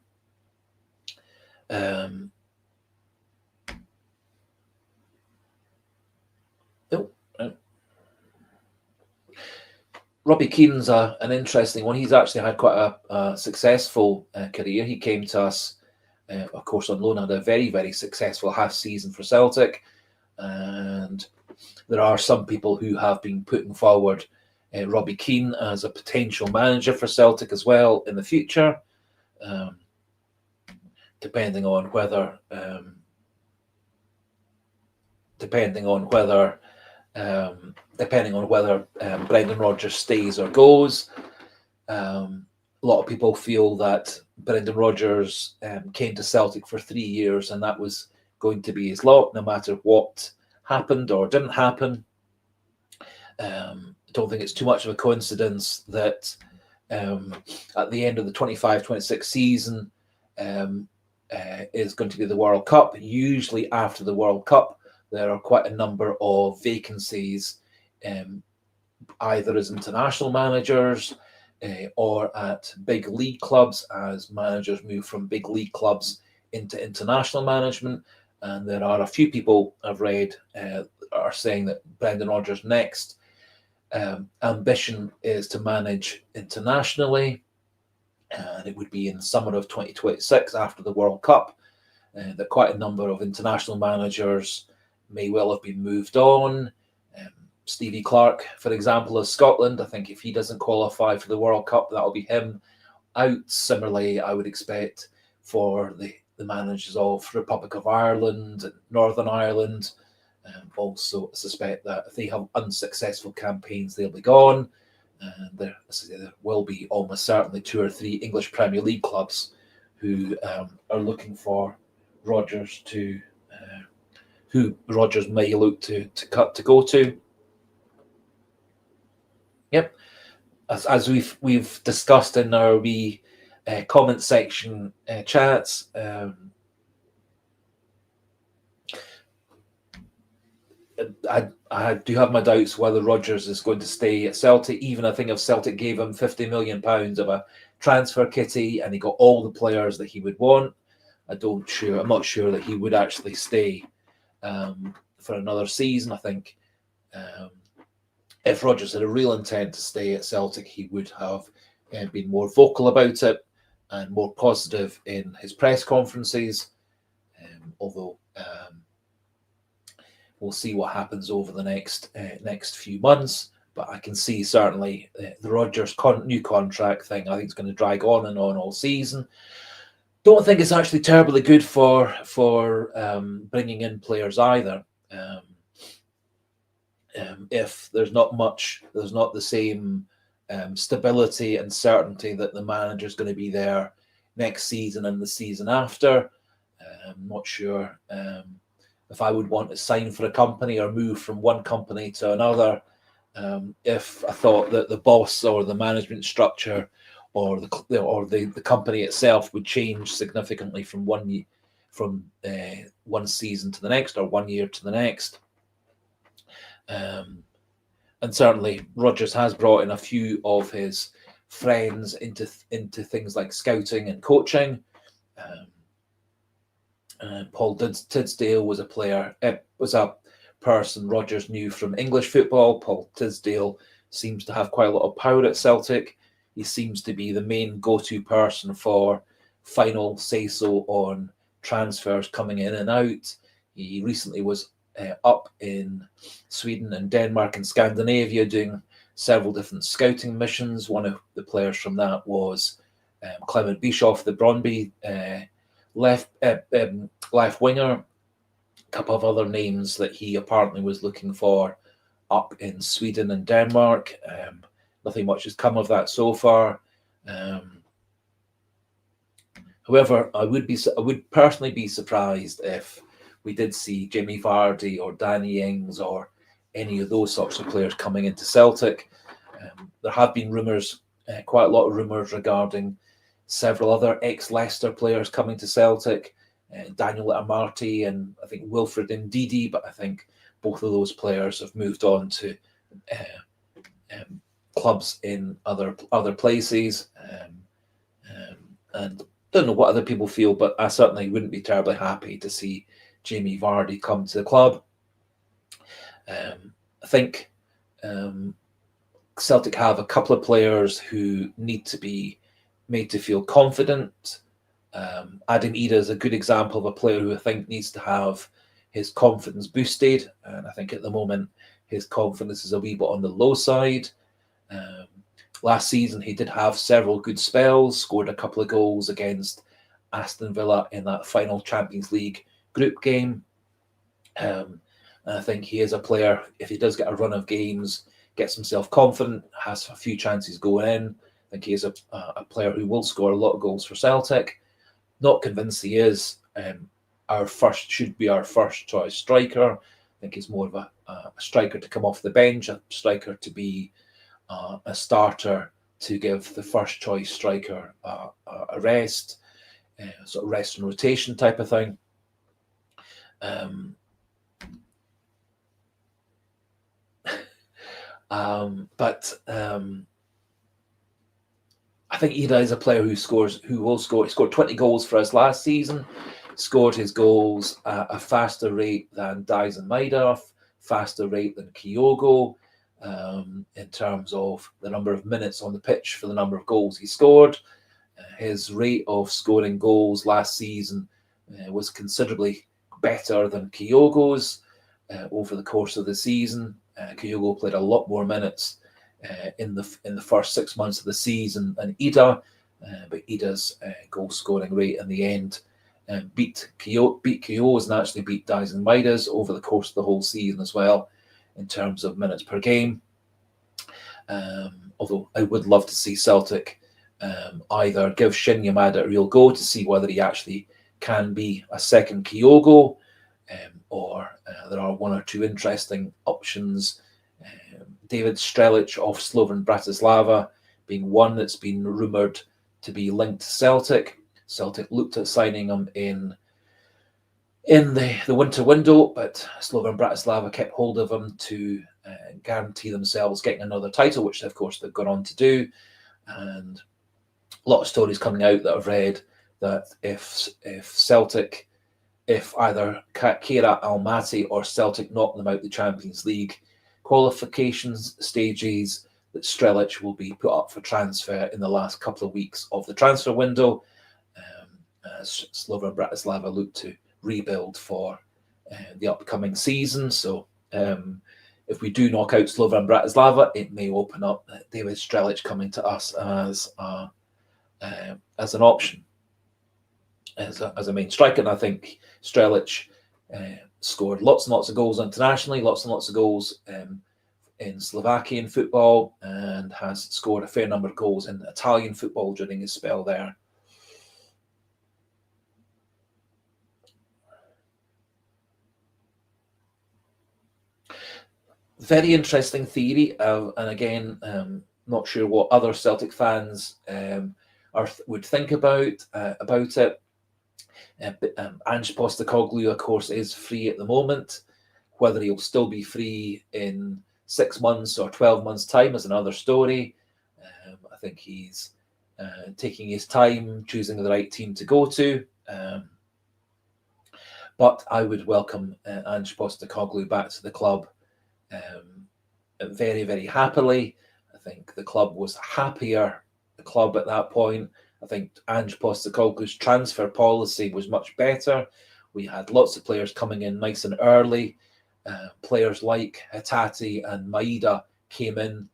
Robbie Keane's an interesting one. He's actually had quite a successful career. He came to us, of course, on loan, had a very, very successful half season for Celtic. And there are some people who have been putting forward Robbie Keane as a potential manager for Celtic as well in the future, depending on whether Brendan Rodgers stays or goes. A lot of people feel that Brendan Rodgers came to Celtic for 3 years and that was going to be his lot, no matter what happened or didn't happen. I don't think it's too much of a coincidence that at the end of the 25-26 season is going to be the World Cup. Usually after the World Cup, there are quite a number of vacancies, either as international managers or at big league clubs, as managers move from big league clubs into international management. And there are a few people I've read are saying that Brendan Rodgers' next ambition is to manage internationally, and it would be in the summer of 2026 after the World Cup. That quite a number of international managers may well have been moved on. Stevie Clark, for example, of Scotland, I think if he doesn't qualify for the World Cup, that'll be him out. Similarly, I would expect for the managers of Republic of Ireland and Northern Ireland. Also suspect that if they have unsuccessful campaigns, they'll be gone. And there will be almost certainly 2 or 3 English Premier League clubs who are looking for Rodgers who Rodgers may look to go to. Yep, as we've discussed in our wee comment section chats. I do have my doubts whether Rodgers is going to stay at Celtic. Even I think if Celtic gave him £50 million of a transfer kitty and he got all the players that he would want, I'm not sure that he would actually stay for another season. I think if Rodgers had a real intent to stay at Celtic, he would have been more vocal about it and more positive in his press conferences. Although we'll see what happens over the next few months. But I can see certainly the Rodgers new contract thing, I think it's going to drag on and on all season. Don't think it's actually terribly good for bringing in players either. If there's not the same stability and certainty that the manager is going to be there next season and the season after. I'm not sure if I would want to sign for a company or move from one company to another. If I thought that the boss or the management structure or the company itself would change significantly from one season to the next or 1 year to the next. And certainly Rodgers has brought in a few of his friends into things like scouting and coaching. Paul Tisdale was a person Rodgers knew from English football. Paul Tisdale seems to have quite a lot of power at Celtic. He seems to be the main go-to person for final say-so on transfers coming in and out. He recently was up in Sweden and Denmark and Scandinavia doing several different scouting missions. One of the players from that was Clement Bischoff, the Brøndby left winger. A couple of other names that he apparently was looking for up in Sweden and Denmark. Nothing much has come of that so far. However, I would personally be surprised if we did see Jamie Vardy or Danny Ings or any of those sorts of players coming into Celtic. There have been rumours, quite a lot of rumours regarding several other ex-Leicester players coming to Celtic, Daniel Amartey and I think Wilfred Ndidi, but I think both of those players have moved on to clubs in other places. And don't know what other people feel, but I certainly wouldn't be terribly happy to see Jamie Vardy come to the club. I think Celtic have a couple of players who need to be made to feel confident. Adam Ida is a good example of a player who I think needs to have his confidence boosted. And I think at the moment his confidence is a wee bit on the low side. Last season he did have several good spells, scored a couple of goals against Aston Villa in that final Champions League group game. And I think he is a player, if he does get a run of games, gets himself confident, has a few chances going in, I think he is a player who will score a lot of goals for Celtic. Not convinced he is should be our first choice striker. I think he's more of a striker to come off the bench, a striker to be a starter to give the first choice striker a rest, sort of rest and rotation type of thing. But I think Ida is a player who will score. He scored 20 goals for us last season, scored his goals at a faster rate than Dyson Maidorf, faster rate than Kyogo, in terms of the number of minutes on the pitch for the number of goals he scored. His rate of scoring goals last season was considerably better than Kyogo's over the course of the season. Kyogo played a lot more minutes in the first 6 months of the season than Ida, but Ida's goal scoring rate in the end beat Kyogo's and actually beat Dyson Maida's over the course of the whole season as well in terms of minutes per game. Although I would love to see Celtic either give Shin Yamada a real go to see whether he actually can be a second Kyogo, or there are one or two interesting options. David Strelic of Slovan Bratislava being one that's been rumoured to be linked to Celtic. Celtic looked at signing him in in the winter window, but Slovan Bratislava kept hold of him to guarantee themselves getting another title, which of course they've gone on to do. And a lot of stories coming out that I've read that if Celtic, if either Kira Almaty or Celtic knock them out the Champions League qualifications stages, that Strelic will be put up for transfer in the last couple of weeks of the transfer window, as Slovan Bratislava look to rebuild for the upcoming season. So if we do knock out Slovan Bratislava, it may open up David Strelic coming to us as an option, as a main striker. And I think Strelic scored lots and lots of goals internationally, lots and lots of goals in Slovakian football, and has scored a fair number of goals in Italian football during his spell there. Very interesting theory, and again, not sure what other Celtic fans would think about it. Ange Postecoglou, of course, is free at the moment. Whether he'll still be free in 6 months or 12 months' time is another story. I think he's taking his time, choosing the right team to go to. But I would welcome Ange Postecoglou back to the club very, very happily. I think the club was happier, the club at that point. I think Ange Postecoglou's transfer policy was much better. We had lots of players coming in nice and early. Players like Hatate and Maeda came in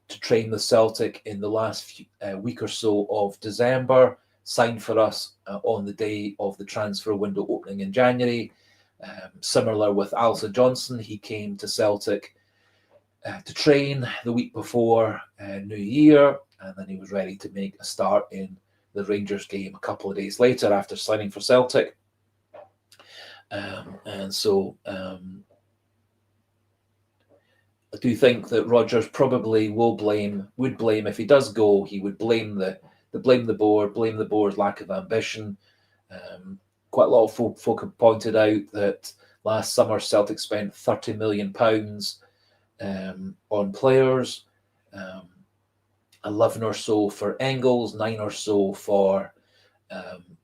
to train with Celtic in the last week or so of December, signed for us on the day of the transfer window opening in January. Similar with Alsa Johnson, he came to Celtic to train the week before New Year, and then he was ready to make a start in the Rangers game a couple of days later after signing for Celtic. And so I do think that Rodgers probably would blame if he does go, he would blame the board's lack of ambition. Quite a lot of folk have pointed out that last summer Celtic spent £30 million on players, 11 or so for Engels, 9 or so for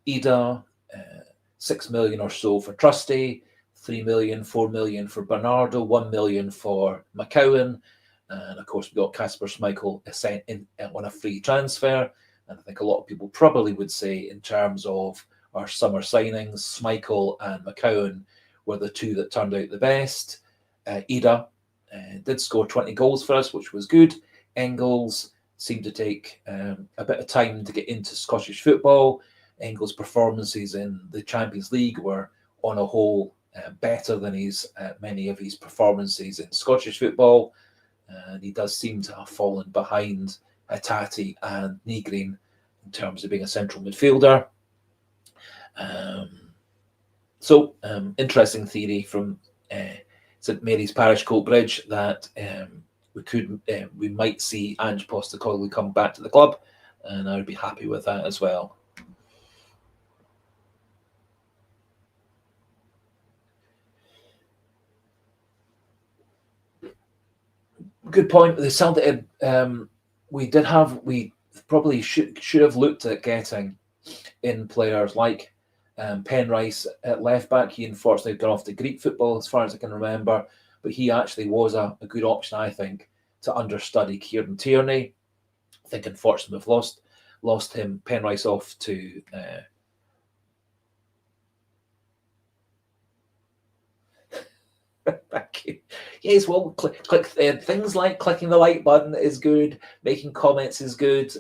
Ida, 6 million or so for Trusty, 3 million, 4 million for Bernardo, 1 million for McCowan, and of course we got Kasper Schmeichel on a free transfer. And I think a lot of people probably would say, in terms of our summer signings, Schmeichel and McCowan were the two that turned out the best. Ida did score 20 goals for us, which was good. Engels seemed to take a bit of time to get into Scottish football. Engels' performances in the Champions League were, on a whole, better than many of his performances in Scottish football. And he does seem to have fallen behind Hatate and Nygren in terms of being a central midfielder. So interesting theory from St Mary's Parish Coatbridge that we might see Ange Postecoglou come back to the club, and I would be happy with that as well. Good point. They sounded we probably should have looked at getting in players like Penrice at left back. He unfortunately got off to Greek football, as far as I can remember, but he actually was a good option, I think, to understudy Kieran Tierney. I think unfortunately we've lost him, Penrice, off to yes, well, click things like clicking the like button is good, making comments is good.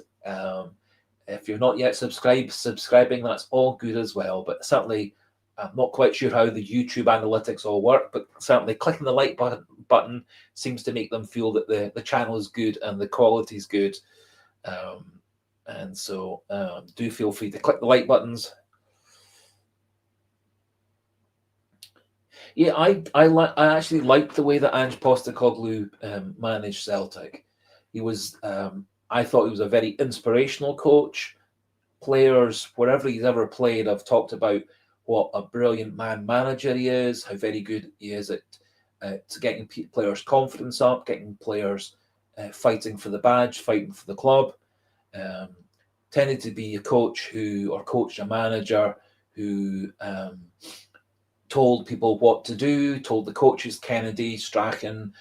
If you're not yet subscribing, that's all good as well. But certainly, I'm not quite sure how the YouTube analytics all work, but certainly clicking the like button seems to make them feel that the channel is good and the quality is good. And so do feel free to click the like buttons. Yeah, I actually liked the way that Ange Postecoglou managed Celtic. He was, I thought he was a very inspirational coach. Players, wherever he's ever played, have talked about what a brilliant manager he is, how very good he is at getting players' confidence up, getting players fighting for the badge, fighting for the club. Tended to be a coach a manager who told people what to do, told the coaches, Kennedy, Strachan,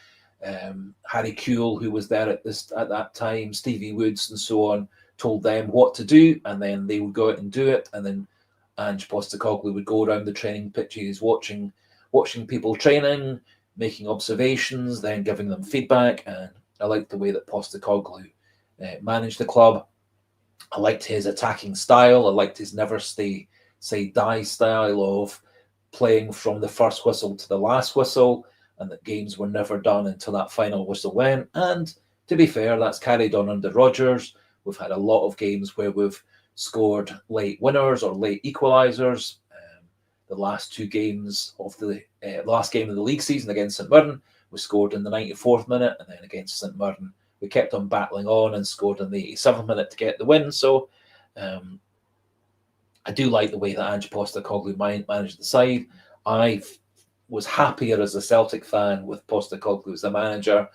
Harry Kewell, who was there at that time, Stevie Woods and so on, told them what to do, and then they would go out and do it. And then Ange Postecoglou would go around the training pitches, watching people training, making observations, then giving them feedback. And I liked the way that Postecoglou managed the club. I liked his attacking style. I liked his never say die style of playing from the first whistle to the last whistle, and that games were never done until that final whistle went. And to be fair, that's carried on under Rodgers. We've had a lot of games where we've scored late winners or late equalisers. The last two games of the last game of the league season against St Mirren, we scored in the 94th minute, and then against St Mirren, we kept on battling on and scored in the 87th minute to get the win. So I do like the way that Ange Postecoglou managed the side. I was happier as a Celtic fan with Postecoglou as the manager.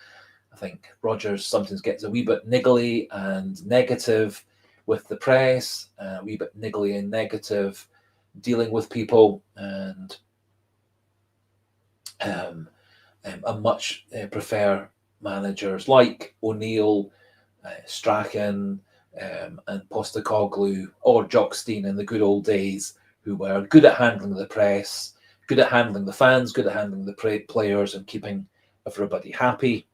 I think Rodgers sometimes gets a wee bit niggly and negative with the press, a wee bit niggly and negative dealing with people, and I much prefer managers like O'Neill, Strachan, and Postecoglou, or Jockstein in the good old days, who were good at handling the press, good at handling the fans, good at handling the players, and keeping everybody happy.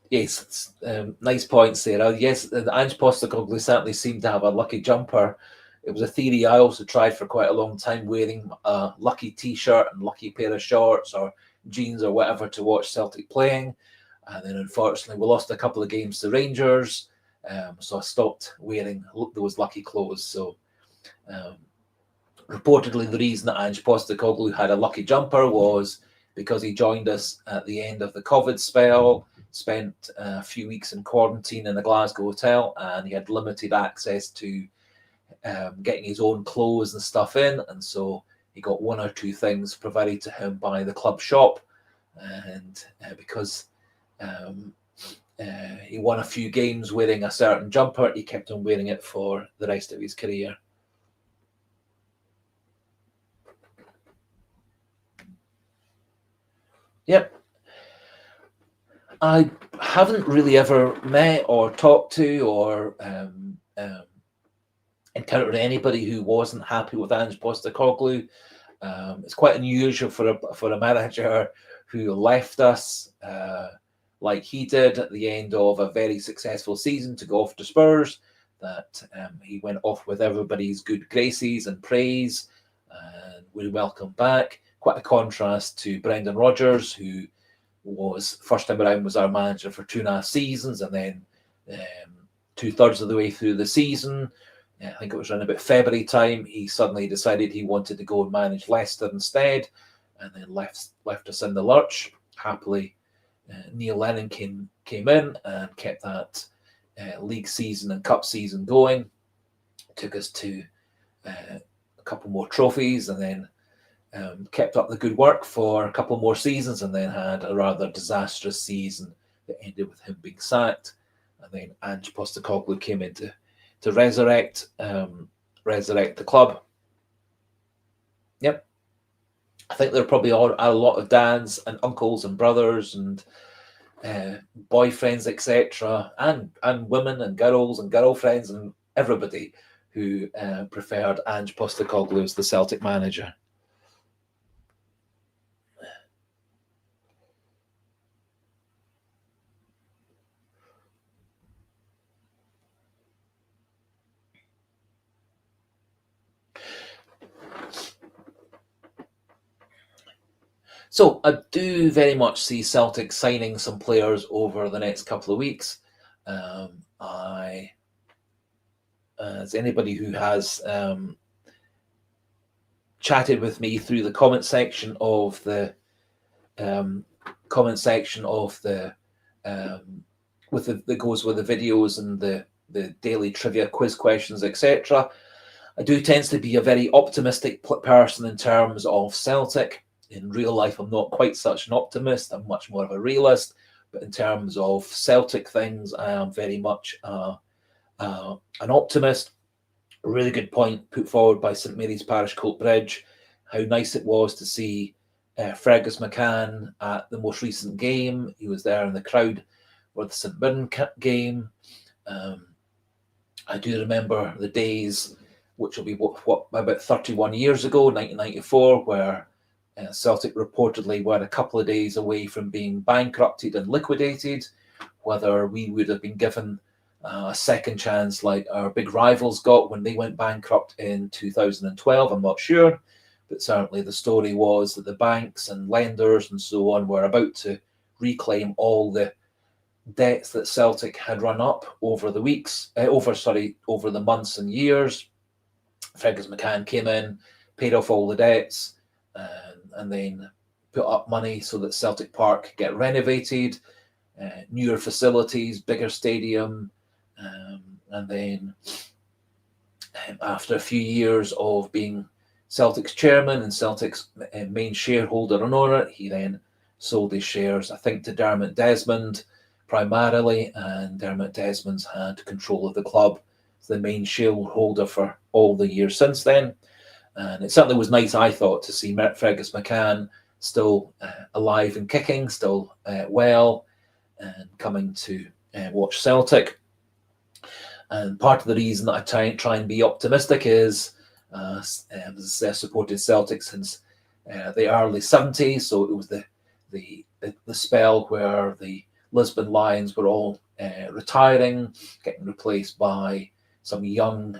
Yes, nice points there. Yes, the Ange Postecoglou certainly seemed to have a lucky jumper. It was a theory I also tried for quite a long time, wearing a lucky T-shirt and lucky pair of shorts or jeans or whatever to watch Celtic playing. And then unfortunately we lost a couple of games to Rangers, so I stopped wearing those lucky clothes. So reportedly the reason that Ange Postecoglou had a lucky jumper was because he joined us at the end of the COVID spell, spent a few weeks in quarantine in a Glasgow hotel, and he had limited access to getting his own clothes and stuff in, and so he got one or two things provided to him by the club shop, and because he won a few games wearing a certain jumper, he kept on wearing it for the rest of his career. Yep. I haven't really ever met or talked to or encountered anybody who wasn't happy with Ange Postecoglou. It's quite unusual for a manager who left us like he did at the end of a very successful season to go off to Spurs, that he went off with everybody's good graces and praise, and we welcome back. Quite a contrast to Brendan Rodgers, who was first time around was our manager for 2.5 seasons, and then 2/3 of the way through the season, I think it was around about February time, he suddenly decided he wanted to go and manage Leicester instead, and then left us in the lurch. Happily, Neil Lennon came in and kept that league season and cup season going. Took us to a couple more trophies, and then kept up the good work for a couple more seasons, and then had a rather disastrous season that ended with him being sacked. And then Ange Postecoglou came in to resurrect the club. Yep. I think there probably are a lot of dads and uncles and brothers and boyfriends, etc., and women and girls and girlfriends and everybody who preferred Ange Postecoglou as the Celtic manager. So I do very much see Celtic signing some players over the next couple of weeks. As anybody who has chatted with me through the comment section of the with that goes with the videos and the daily trivia quiz questions, etc. I do tend to be a very optimistic person in terms of Celtic. In real life, I'm not quite such an optimist. I'm much more of a realist. But in terms of Celtic things, I am very much an optimist. A really good point put forward by St Mary's Parish Coatbridge. How nice it was to see Fergus McCann at the most recent game. He was there in the crowd for the St Mirren game. I do remember the days, which will be what about 31 years ago, 1994, where Celtic reportedly were a couple of days away from being bankrupted and liquidated. Whether we would have been given a second chance like our big rivals got when they went bankrupt in 2012, I'm not sure. But certainly the story was that the banks and lenders and so on were about to reclaim all the debts that Celtic had run up over the over the months and years. Fergus McCann came in, paid off all the debts, and then put up money so that Celtic Park could get renovated, newer facilities, bigger stadium, and then after a few years of being Celtic's chairman and Celtic's main shareholder and owner, he then sold his shares, I think, to Dermot Desmond primarily, and Dermot Desmond's had control of the club, the main shareholder for all the years since then. And it certainly was nice, I thought, to see Fergus McCann still alive and kicking, still well, and coming to watch Celtic. And part of the reason that I try and be optimistic is I supported Celtic since the early 70s, so it was the spell where the Lisbon Lions were all retiring, getting replaced by some young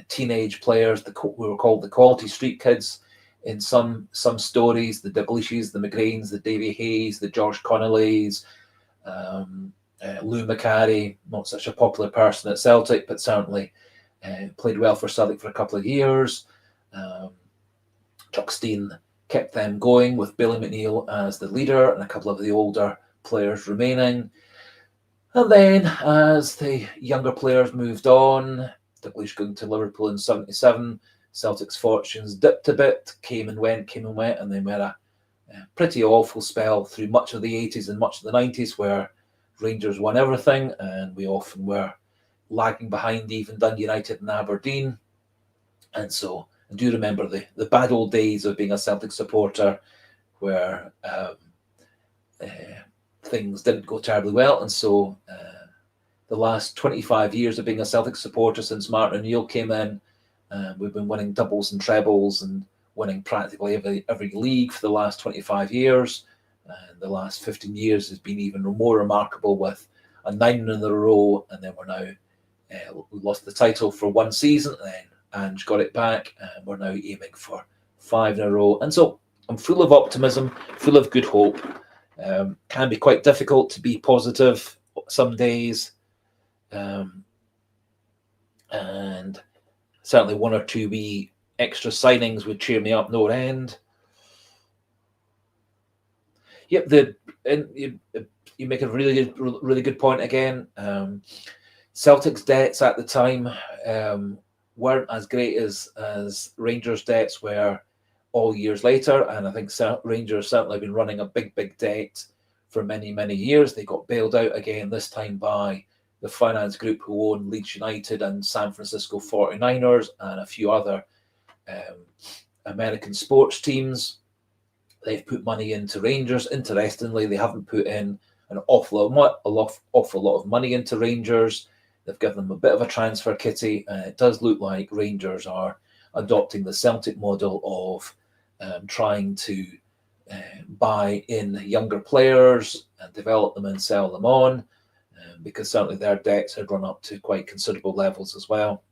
teenage players who were called the Quality Street Kids in some stories, the Dalglishes, the McGrains, the Davy Hayes, the George Connollys, Lou McCarry, not such a popular person at Celtic, but certainly played well for Celtic for a couple of years. Chuck Stein kept them going with Billy McNeill as the leader and a couple of the older players remaining. And then as the younger players moved on, Dalglish going to Liverpool in 77, Celtic's fortunes dipped a bit, came and went, and then we had a pretty awful spell through much of the 80s and much of the 90s where Rangers won everything and we often were lagging behind even Dundee United and Aberdeen. And so I do remember the bad old days of being a Celtic supporter where things didn't go terribly well. And so the last 25 years of being a Celtic supporter since Martin O'Neill came in, we've been winning doubles and trebles and winning practically every league for the last 25 years. And the last 15 years has been even more remarkable with a 9 in a row. And then we're now, we lost the title for one season and then Ange got it back. And we're now aiming for 5 in a row. And so I'm full of optimism, full of good hope. Can be quite difficult to be positive some days. And certainly one or two wee extra signings would cheer me up no end. Yep, you make a really good point again. Celtic's debts at the time weren't as great as Rangers' debts were all years later, and I think Rangers certainly have been running a big debt for many years. They got bailed out again, this time by the finance group who own Leeds United and San Francisco 49ers and a few other American sports teams. They've put money into Rangers. Interestingly, they haven't put in an awful lot of money into Rangers. They've given them a bit of a transfer kitty, and it does look like Rangers are adopting the Celtic model of trying to buy in younger players and develop them and sell them on, because certainly their debts had run up to quite considerable levels as well.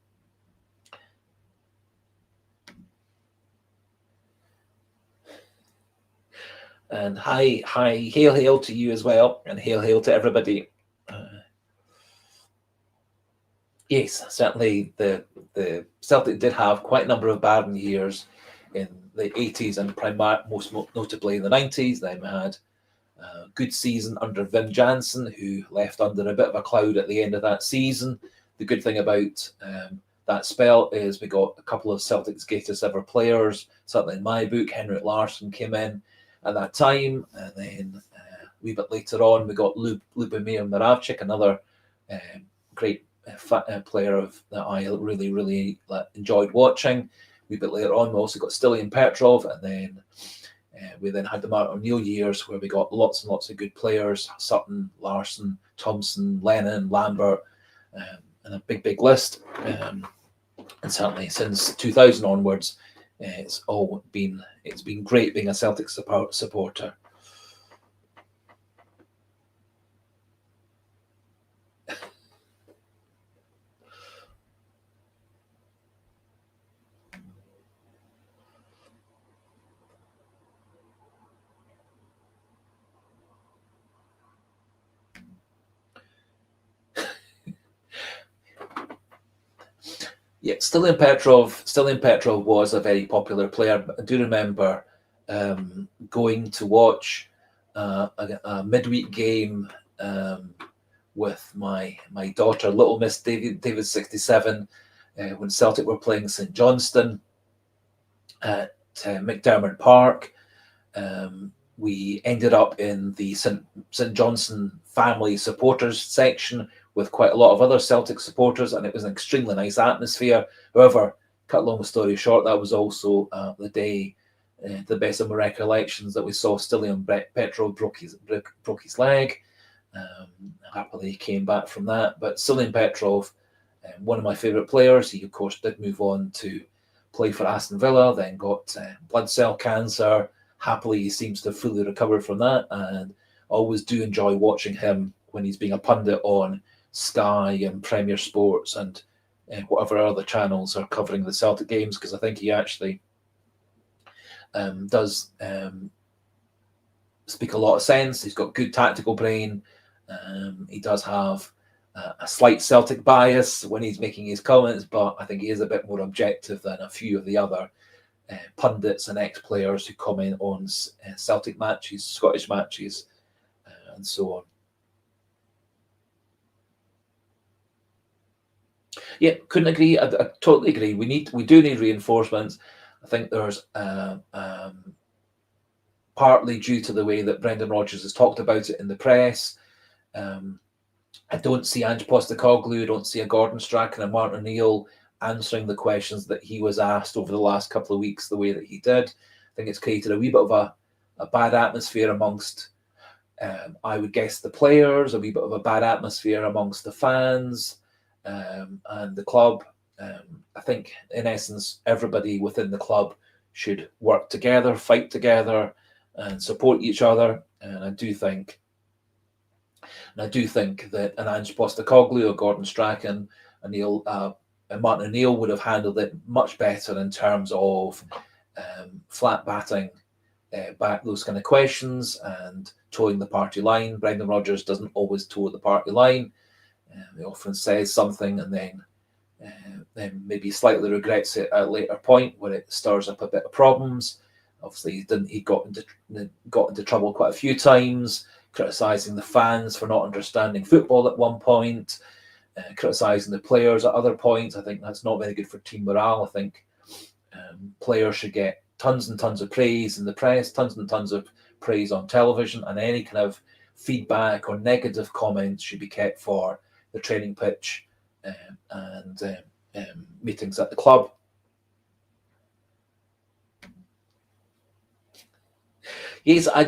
And hi, hail to you as well, and hail to everybody. Yes, certainly the Celtic did have quite a number of bad years in the 80s and most notably in the 90s. They had Good season under Vin Jansen, who left under a bit of a cloud at the end of that season. The good thing about that spell is we got a couple of Celtic's greatest ever players. Certainly in my book, Henrik Larsson came in at that time, and then a wee bit later on we got Lubomir Moravcik, another great player that I really enjoyed watching. A wee bit later on we also got Stilian Petrov, and then we then had the Martin O'Neill years where we got lots and lots of good players: Sutton, Larsson, Thompson, Lennon, Lambert, and a big list. And certainly since 2000 onwards, it's been great being a Celtic supporter. Yeah, Stilian Petrov was a very popular player. I do remember going to watch a midweek game with my daughter, Little Miss David 67, when Celtic were playing St Johnstone at McDermott Park. We ended up in the St Johnstone family supporters section with quite a lot of other Celtic supporters, and it was an extremely nice atmosphere. However, cut long story short, that was also the day, the best of my recollections, that we saw Stilian Petrov broke his leg. Happily came back from that. But Stilian Petrov, one of my favourite players. He, of course, did move on to play for Aston Villa, then got blood cell cancer. Happily, he seems to have fully recovered from that, and always do enjoy watching him when he's being a pundit on Sky and Premier Sports and whatever other channels are covering the Celtic games, because I think he actually does speak a lot of sense. He's got good tactical brain. He does have a slight Celtic bias when he's making his comments, but I think he is a bit more objective than a few of the other pundits and ex-players who comment on Celtic matches, Scottish matches, and so on. Yeah, couldn't agree. I totally agree. We do need reinforcements. I think there's partly due to the way that Brendan Rodgers has talked about it in the press. I don't see Ange Postecoglou, I don't see a Gordon Strachan and Martin O'Neill answering the questions that he was asked over the last couple of weeks the way that he did. I think it's created a wee bit of a bad atmosphere amongst, I would guess, the players, a wee bit of a bad atmosphere amongst the fans and the club. I think, in essence, everybody within the club should work together, fight together, and support each other. And I do think that an Ange Postecoglou or Gordon Strachan and Martin O'Neill would have handled it much better in terms of flat batting back those kind of questions and towing the party line. Brendan Rodgers doesn't always toe the party line. He often says something and then maybe slightly regrets it at a later point where it stirs up a bit of problems. Obviously, he got into trouble quite a few times, criticising the fans for not understanding football at one point, criticising the players at other points. I think that's not very good for team morale. I think players should get tons and tons of praise in the press, tons and tons of praise on television, and any kind of feedback or negative comments should be kept for the training pitch and meetings at the club. Yes, I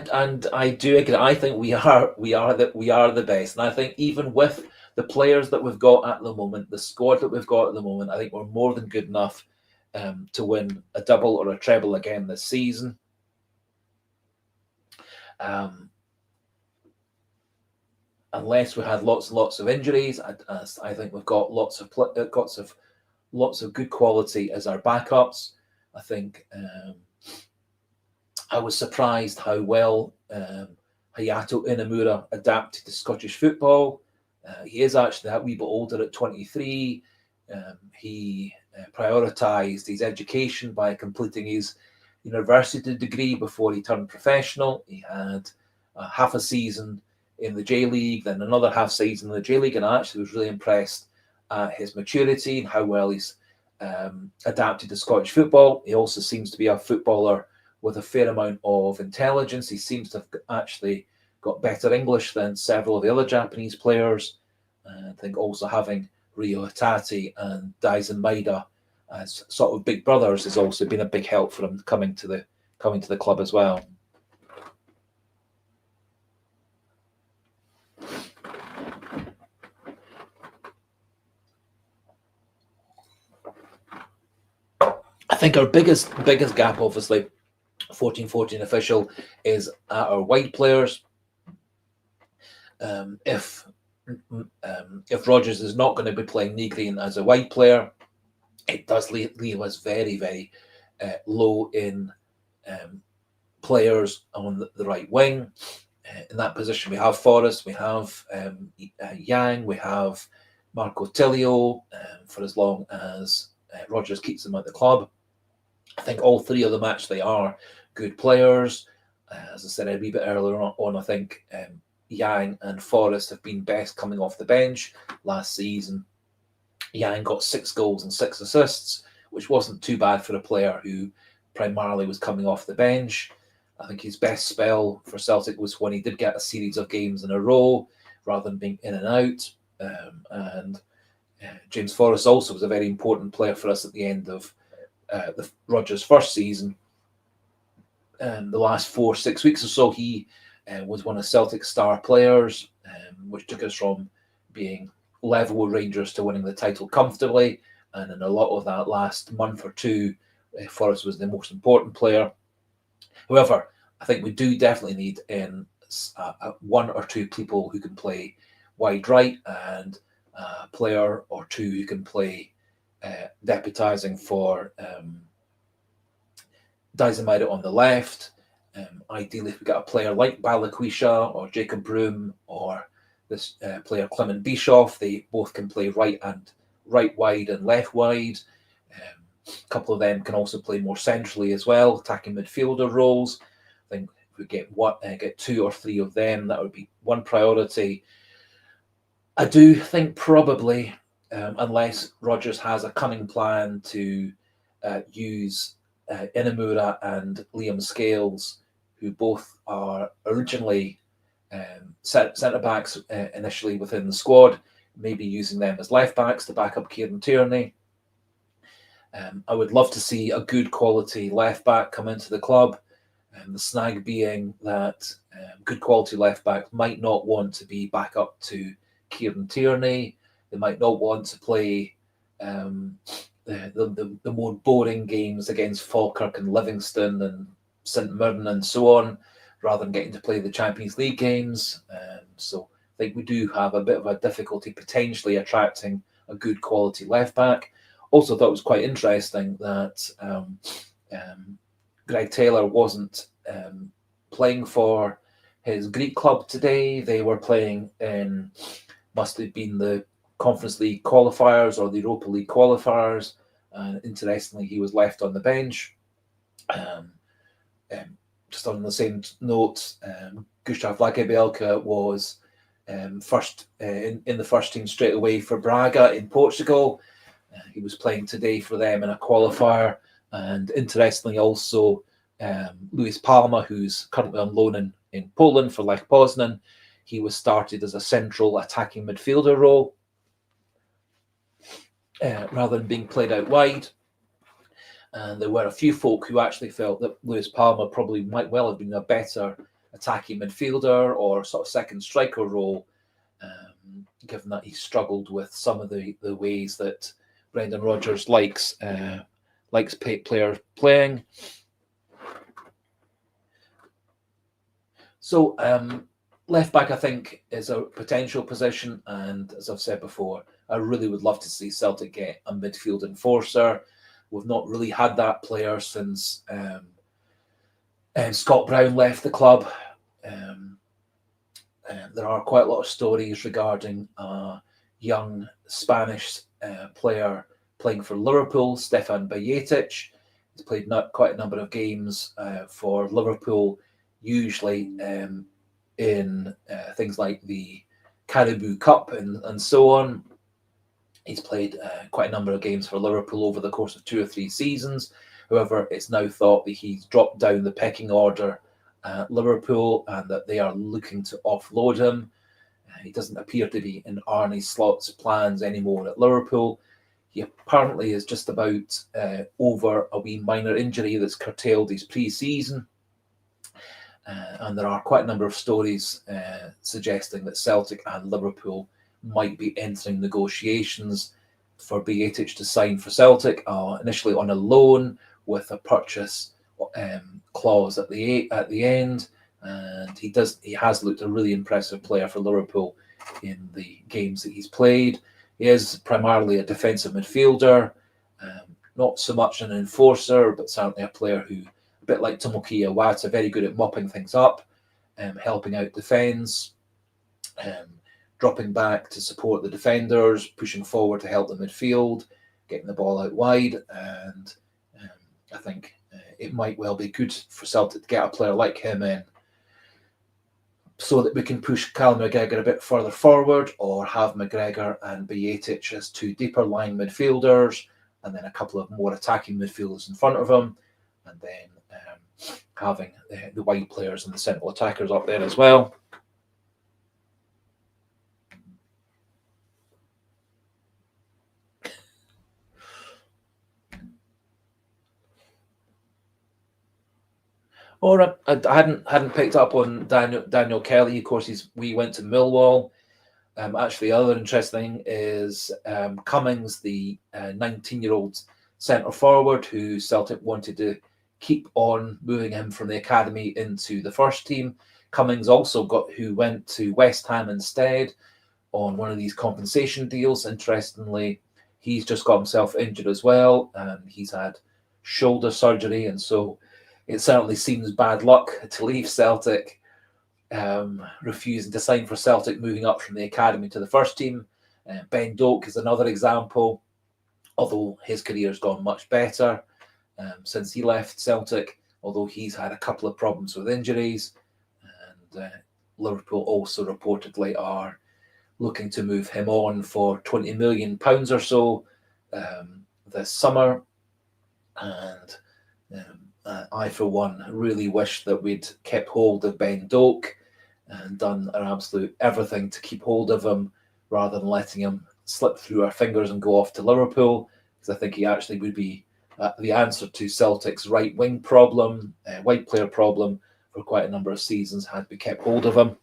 do agree. I think we are the best, and I think even with the players that we've got at the moment, the squad that we've got at the moment, I think we're more than good enough to win a double or a treble again this season. Unless we had lots and lots of injuries, I think we've got lots of good quality as our backups. I think I was surprised how well Hayato Inamura adapted to Scottish football. He is actually that wee bit older at 23. He prioritised his education by completing his university degree before he turned professional. He had half a season in the J League, then another half season in the J League, and I actually was really impressed at his maturity and how well he's adapted to Scottish football. He also seems to be a footballer with a fair amount of intelligence. He seems to have actually got better English than several of the other Japanese players. I think also having Ryo Hatate and Daisen Maeda as sort of big brothers has also been a big help for him coming to the club as well. I think our biggest gap, obviously, 14-14 official, is our wide players. If Rodgers is not going to be playing Negrin as a wide player, it does leave us very, very low in players on the right wing. In that position, we have Forrest, we have Yang, we have Marco Tilio for as long as Rodgers keeps them at the club. I think all three of them actually are good players. As I said a wee bit earlier on, I think Yang and Forrest have been best coming off the bench last season. Yang got 6 goals and 6 assists, which wasn't too bad for a player who primarily was coming off the bench. I think his best spell for Celtic was when he did get a series of games in a row rather than being in and out. James Forrest also was a very important player for us at the end of the Rodgers' first season. The last 4-6 weeks or so, he was one of Celtic's star players, which took us from being level with Rangers to winning the title comfortably. And in a lot of that last month or two, Forrest was the most important player. However, I think we do definitely need one or two people who can play wide right and a player or two who can play deputising for Daisen Maeda on the left. Ideally, if we got a player like Balikwisha or Jacob Broom or this player Clement Bischoff, they both can play right wide and left wide. A couple of them can also play more centrally as well, attacking midfielder roles. I think if we get 2 or 3 of them, that would be one priority. I do think probably, unless Rodgers has a cunning plan to use Inamura and Liam Scales, who both are originally centre-backs initially within the squad, maybe using them as left-backs to back up Kieran Tierney. I would love to see a good quality left-back come into the club. The snag being that good quality left-back might not want to be back up to Kieran Tierney. They might not want to play the more boring games against Falkirk and Livingston and St Mirren and so on, rather than getting to play the Champions League games. So I think we do have a bit of a difficulty potentially attracting a good quality left back. Also thought it was quite interesting that Greg Taylor wasn't playing for his Greek club today. They were playing in, must have been the Conference League qualifiers or the Europa League qualifiers. And interestingly, he was left on the bench. Just on the same note, Gustav Lagerbielke was first in the first team straight away for Braga in Portugal. He was playing today for them in a qualifier. And interestingly, also Luis Palma, who's currently on loan in Poland for Lech Poznan, he was started as a central attacking midfielder role rather than being played out wide. And there were a few folk who actually felt that Luis Palma probably might well have been a better attacking midfielder or sort of second striker role, given that he struggled with some of the ways that Brendan Rodgers likes players playing. So left back, I think, is a potential position, and as I've said before, I really would love to see Celtic get a midfield enforcer. We've not really had that player since Scott Brown left the club. There are quite a lot of stories regarding a young Spanish player playing for Liverpool, Stefan Bajetic. He's played quite a number of games for Liverpool, usually in things like the Caribou Cup and so on. He's played quite a number of games for Liverpool over the course of 2 or 3 seasons. However, it's now thought that he's dropped down the pecking order at Liverpool and that they are looking to offload him. He doesn't appear to be in Arne Slot's plans anymore at Liverpool. He apparently is just about over a wee minor injury that's curtailed his pre-season. And there are quite a number of stories suggesting that Celtic and Liverpool might be entering negotiations for Bajcetic to sign for Celtic, initially on a loan with a purchase clause at the end. And he has looked a really impressive player for Liverpool in the games that he's played. He is primarily a defensive midfielder, not so much an enforcer, but certainly a player who, a bit like Tomoki Iwata, very good at mopping things up, helping out defence, dropping back to support the defenders, pushing forward to help the midfield, getting the ball out wide. And I think it might well be good for Celtic to get a player like him in, so that we can push Callum McGregor a bit further forward, or have McGregor and Bajcetic as 2 deeper line midfielders, and then a couple of more attacking midfielders in front of him, and then having the wide players and the central attackers up there as well. Or I hadn't picked up on Daniel Kelly. Of course, we went to Millwall. Actually, the other interesting thing is Cummings, the 19-year-old centre forward who Celtic wanted to keep on moving him from the academy into the first team. Cummings also who went to West Ham instead on one of these compensation deals. Interestingly, he's just got himself injured as well, and he's had shoulder surgery, and so it certainly seems bad luck to leave Celtic, refusing to sign for Celtic, moving up from the academy to the first team. Ben Doak is another example, although his career's gone much better since he left Celtic, although he's had a couple of problems with injuries. And Liverpool also reportedly are looking to move him on for £20 million or so this summer. And I, for one, really wish that we'd kept hold of Ben Doak and done our absolute everything to keep hold of him, rather than letting him slip through our fingers and go off to Liverpool, because I think he actually would be the answer to Celtic's right wing problem, wide player problem, for quite a number of seasons had we kept hold of him.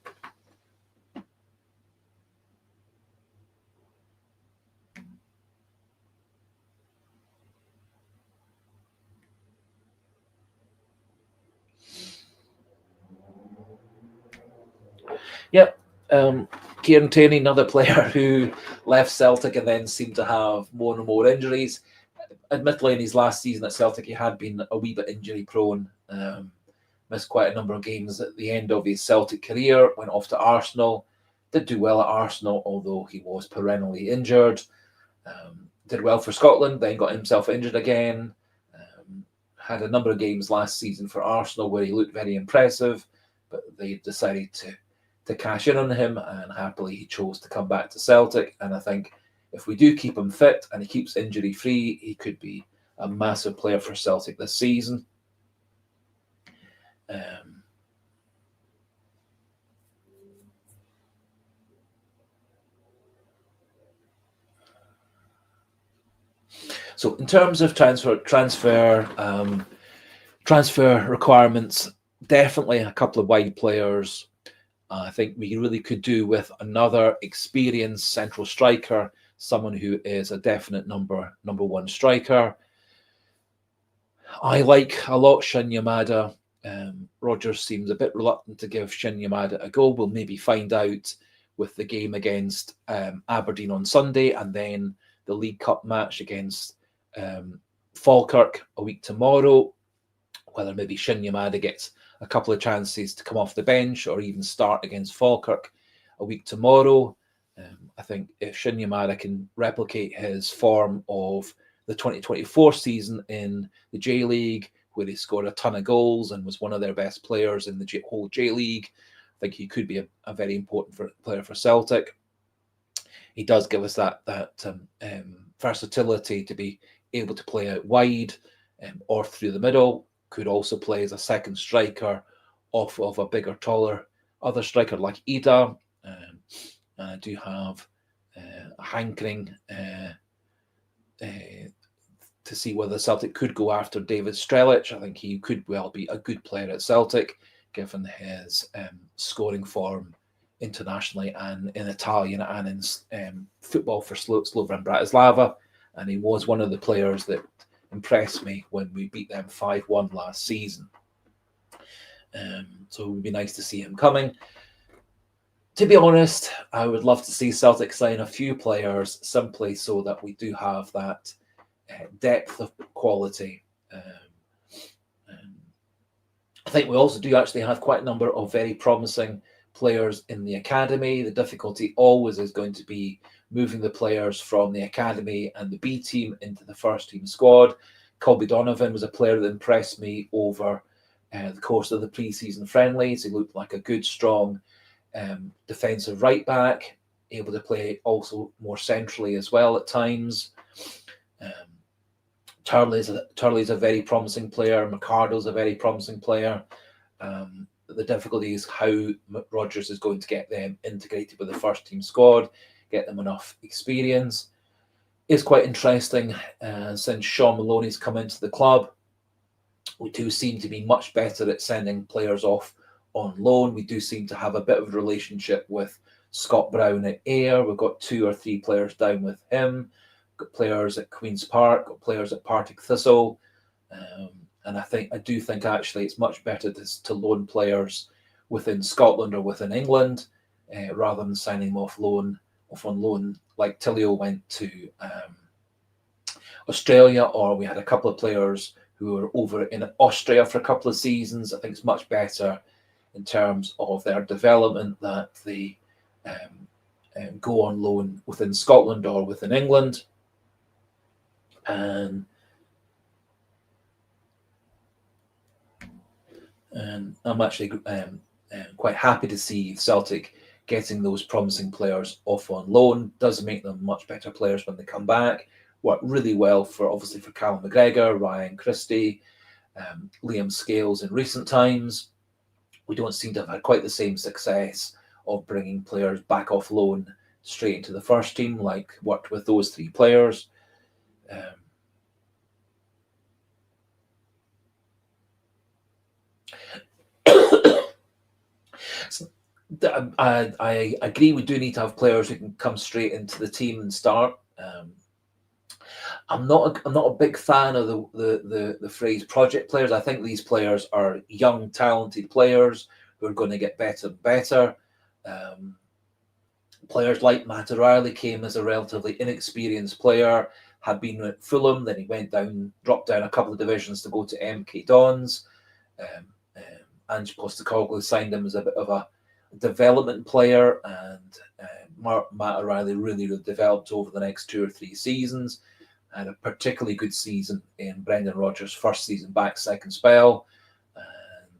Yep. Kieran Tierney, another player who left Celtic and then seemed to have more and more injuries. Admittedly, in his last season at Celtic, he had been a wee bit injury prone. Missed quite a number of games at the end of his Celtic career, went off to Arsenal, did do well at Arsenal, although he was perennially injured. Did well for Scotland, then got himself injured again. Had a number of games last season for Arsenal where he looked very impressive, but they decided to cash in on him, and happily he chose to come back to Celtic. And I think if we do keep him fit and he keeps injury free, he could be a massive player for Celtic this season. So in terms of transfer requirements, definitely a couple of wide players. I think we really could do with another experienced central striker, someone who is a definite number one striker. I like a lot Shin Yamada. Rodgers seems a bit reluctant to give Shin Yamada a go. We'll maybe find out with the game against Aberdeen on Sunday, and then the League Cup match against Falkirk a week tomorrow, whether maybe Shin Yamada gets a couple of chances to come off the bench or even start against Falkirk a week tomorrow. I think if Shin Yamada can replicate his form of the 2024 season in the J-League, where he scored a ton of goals and was one of their best players in the whole J-League, think he could be a very important player for Celtic. He does give us that versatility to be able to play out wide or through the middle. Could also play as a second striker off of a bigger, taller other striker like Ida. And I do have a hankering to see whether Celtic could go after David Strelic. I think he could well be a good player at Celtic, given his scoring form internationally and in Italian and in football for Slovan Bratislava. And he was one of the players that impressed me when we beat them 5-1 last season. So it would be nice to see him coming. To be honest, I would love to see Celtic sign a few players simply so that we do have that depth of quality. I think we also do actually have quite a number of very promising players in the academy. The difficulty always is going to be moving the players from the academy and the B team into the first team squad. Colby Donovan was a player that impressed me over the course of the pre-season friendlies. He looked like a good, strong defensive right back, able to play also more centrally as well at times. Turley's a very promising player. McArdle's a very promising player. The difficulty is how Rodgers is going to get them integrated with the first team squad, get them enough experience. It's quite interesting since Sean Maloney's come into the club. We do seem to be much better at sending players off on loan. We do seem to have a bit of a relationship with Scott Brown at Ayr. We've got 2 or 3 players down with him. Got players at Queen's Park, got players at Partick Thistle. And I do think actually it's much better to loan players within Scotland or within England rather than signing them off on loan like Tillio went to Australia, or we had a couple of players who were over in Austria for a couple of seasons. I think it's much better in terms of their development that they go on loan within Scotland or within England. And I'm actually quite happy to see Celtic getting those promising players off on loan. Does make them much better players when they come back. Worked really well for Callum McGregor, Ryan Christie, Liam Scales in recent times. We don't seem to have had quite the same success of bringing players back off loan straight into the first team, like worked with those 3 players. I agree we do need to have players who can come straight into the team and start. I'm not a big fan of the phrase project players. I think these players are young, talented players who are going to get better and better. Players like Matt O'Reilly came as a relatively inexperienced player, had been at Fulham, then he dropped down a couple of divisions to go to MK Dons. Ange Postecoglou signed him as a bit of a development player, and Matt O'Reilly really developed over the next 2 or 3 seasons. Had a particularly good season in Brendan Rodgers' first season back, second spell, and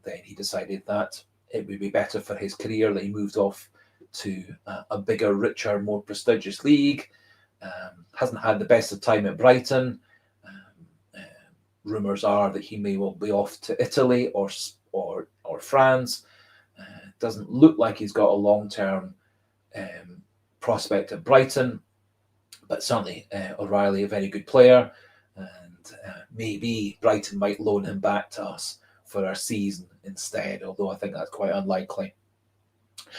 then he decided that it would be better for his career that he moved off to a bigger, richer, more prestigious league. Hasn't had the best of time at Brighton. Rumours are that he may well be off to Italy or France. Doesn't look like he's got a long-term prospect at Brighton, but certainly O'Reilly, a very good player, and maybe Brighton might loan him back to us for our season instead, although I think that's quite unlikely.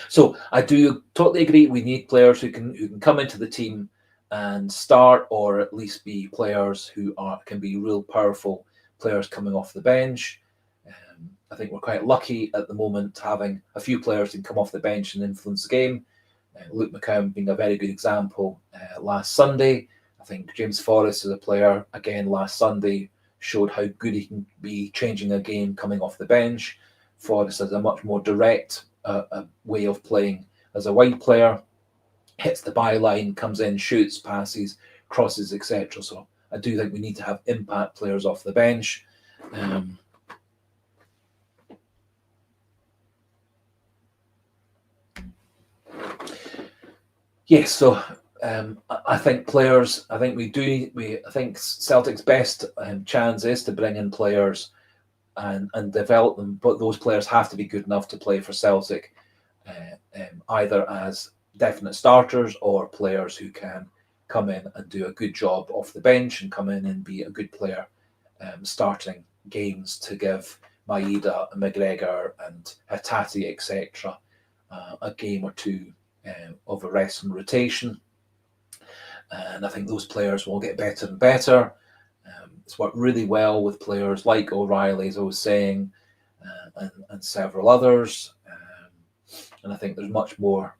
So I do totally agree. We need players who can come into the team and start, or at least be players who can be real powerful players coming off the bench. I think we're quite lucky at the moment having a few players who can come off the bench and influence the game. Luke McCown being a very good example last Sunday. I think James Forrest is a player, again, last Sunday showed how good he can be changing a game coming off the bench. Forrest has a much more direct way of playing as a wide player. Hits the byline, comes in, shoots, passes, crosses, etc. So I do think we need to have impact players off the bench. Yes, so I think players. I think I think Celtic's best chance is to bring in players and develop them, but those players have to be good enough to play for Celtic, either as definite starters or players who can come in and do a good job off the bench and come in and be a good player starting games to give Maeda and McGregor and Hatate, etc., a game or two of a rest and rotation. And I think those players will get better and better. It's worked really well with players like O'Reilly, as I was saying, and several others. And I think there's much more.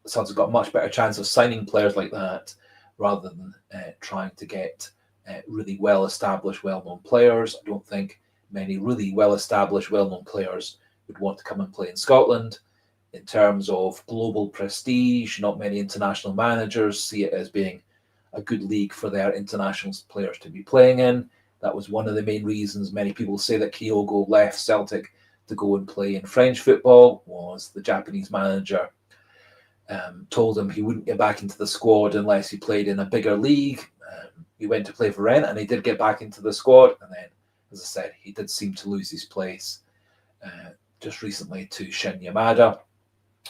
Suns have got a much better chance of signing players like that rather than trying to get really well-established, well-known players. I don't think many really well-established, well-known players would want to come and play in Scotland. In terms of global prestige, not many international managers see it as being a good league for their international players to be playing in. That was one of the main reasons many people say that Kyogo left Celtic to go and play in French football, was the Japanese manager told him he wouldn't get back into the squad unless he played in a bigger league. He went to play for Rennes and he did get back into the squad. And then, as I said, he did seem to lose his place just recently to Shin Yamada.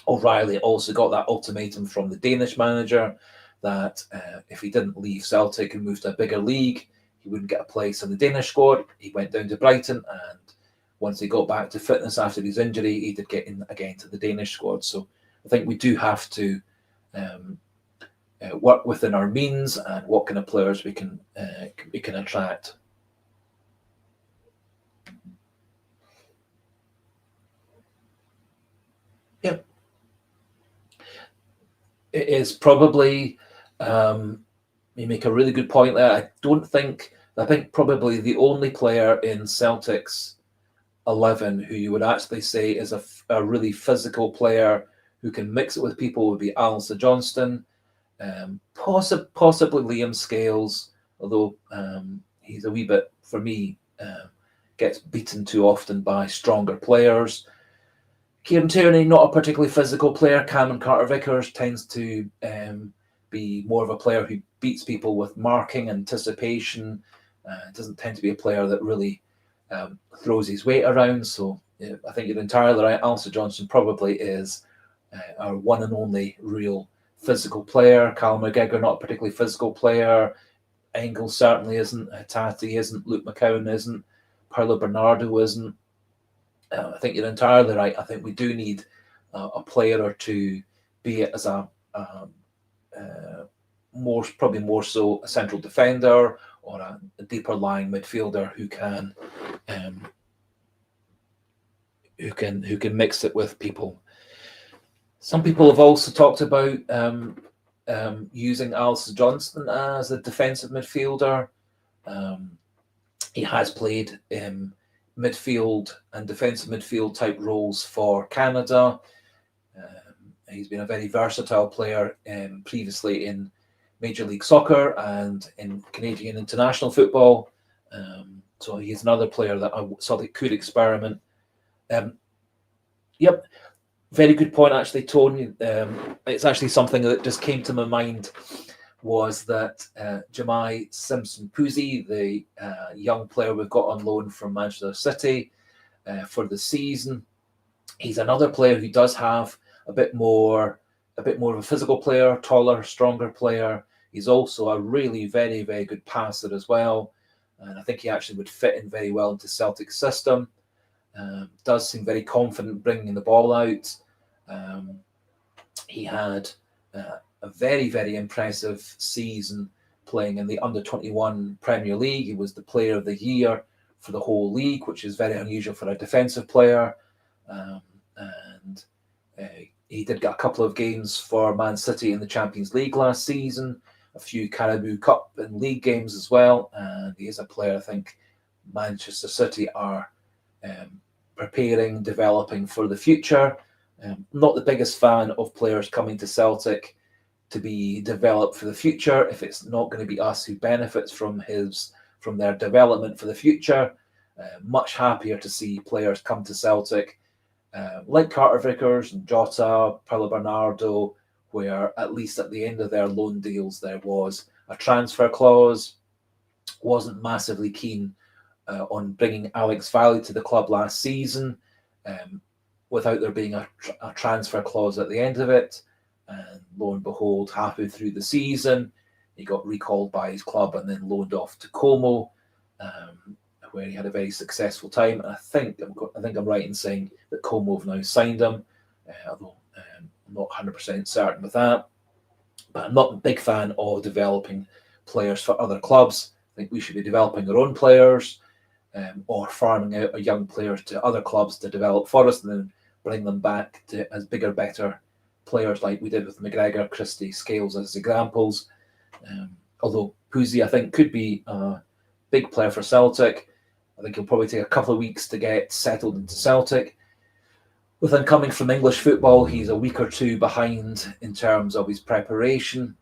O'Reilly also got that ultimatum from the Danish manager that if he didn't leave Celtic and move to a bigger league, he wouldn't get a place in the Danish squad. He went down to Brighton, and once he got back to fitness after his injury, he did get in again to the Danish squad. So I think we do have to work within our means and what kind of players we can attract. Yep. It is probably, you make a really good point there. I think probably the only player in Celtic's 11 who you would actually say is a really physical player who can mix it with people would be Alistair Johnston, possibly Liam Scales, although he's a wee bit, for me, gets beaten too often by stronger players. Kieran Tierney, not a particularly physical player. Cameron Carter-Vickers tends to be more of a player who beats people with marking, anticipation. Doesn't tend to be a player that really throws his weight around. So I think you're entirely right. Alistair Johnston probably is our one and only real physical player. Callum McGregor, not a particularly physical player. Engel certainly isn't. Hatate isn't. Luke McCowan isn't. Paulo Bernardo isn't. I think you're entirely right. I think we do need a player or two, be it as probably more so a central defender or a deeper line midfielder who can mix it with people. Some people have also talked about using Alistair Johnston as a defensive midfielder. He has played midfield and defensive midfield type roles for Canada. He's been a very versatile player previously in Major League Soccer and in Canadian international football. So he's another player that I thought that could experiment. Yep, very good point, actually, Tony. It's actually something that just came to my mind was that Jemai Simpson-Puzzi, the young player we've got on loan from Manchester City for the season, he's another player who does have a bit more of a physical player, taller, stronger player. He's also a really very, very good passer as well, and I think he actually would fit in very well into Celtic's system. Does seem very confident bringing the ball out. He had a very, very impressive season playing in the under-21 Premier League. He was the player of the year for the whole league, which is very unusual for a defensive player. And he did get a couple of games for Man City in the Champions League last season, a few Carabao Cup and league games as well. And he is a player I think Manchester City are preparing, developing for the future. Not the biggest fan of players coming to Celtic to be developed for the future if it's not going to be us who benefits from their development for the future. Much happier to see players come to Celtic like Carter-Vickers and Jota, Paulo Bernardo, where at least at the end of their loan deals there was a transfer clause. Wasn't massively keen on bringing Alex Valley to the club last season without there being a transfer clause at the end of it. And lo and behold, halfway through the season, he got recalled by his club and then loaned off to Como, where he had a very successful time. And I think I'm right in saying that Como have now signed him, although I'm not 100% certain with that. But I'm not a big fan of developing players for other clubs. I think we should be developing our own players, or farming out a young player to other clubs to develop for us and then bring them back to as bigger, better players like we did with McGregor, Christie, Scales as examples. Although Puzzi, I think, could be a big player for Celtic. I think he'll probably take a couple of weeks to get settled into Celtic. With him coming from English football, he's a week or two behind in terms of his preparation,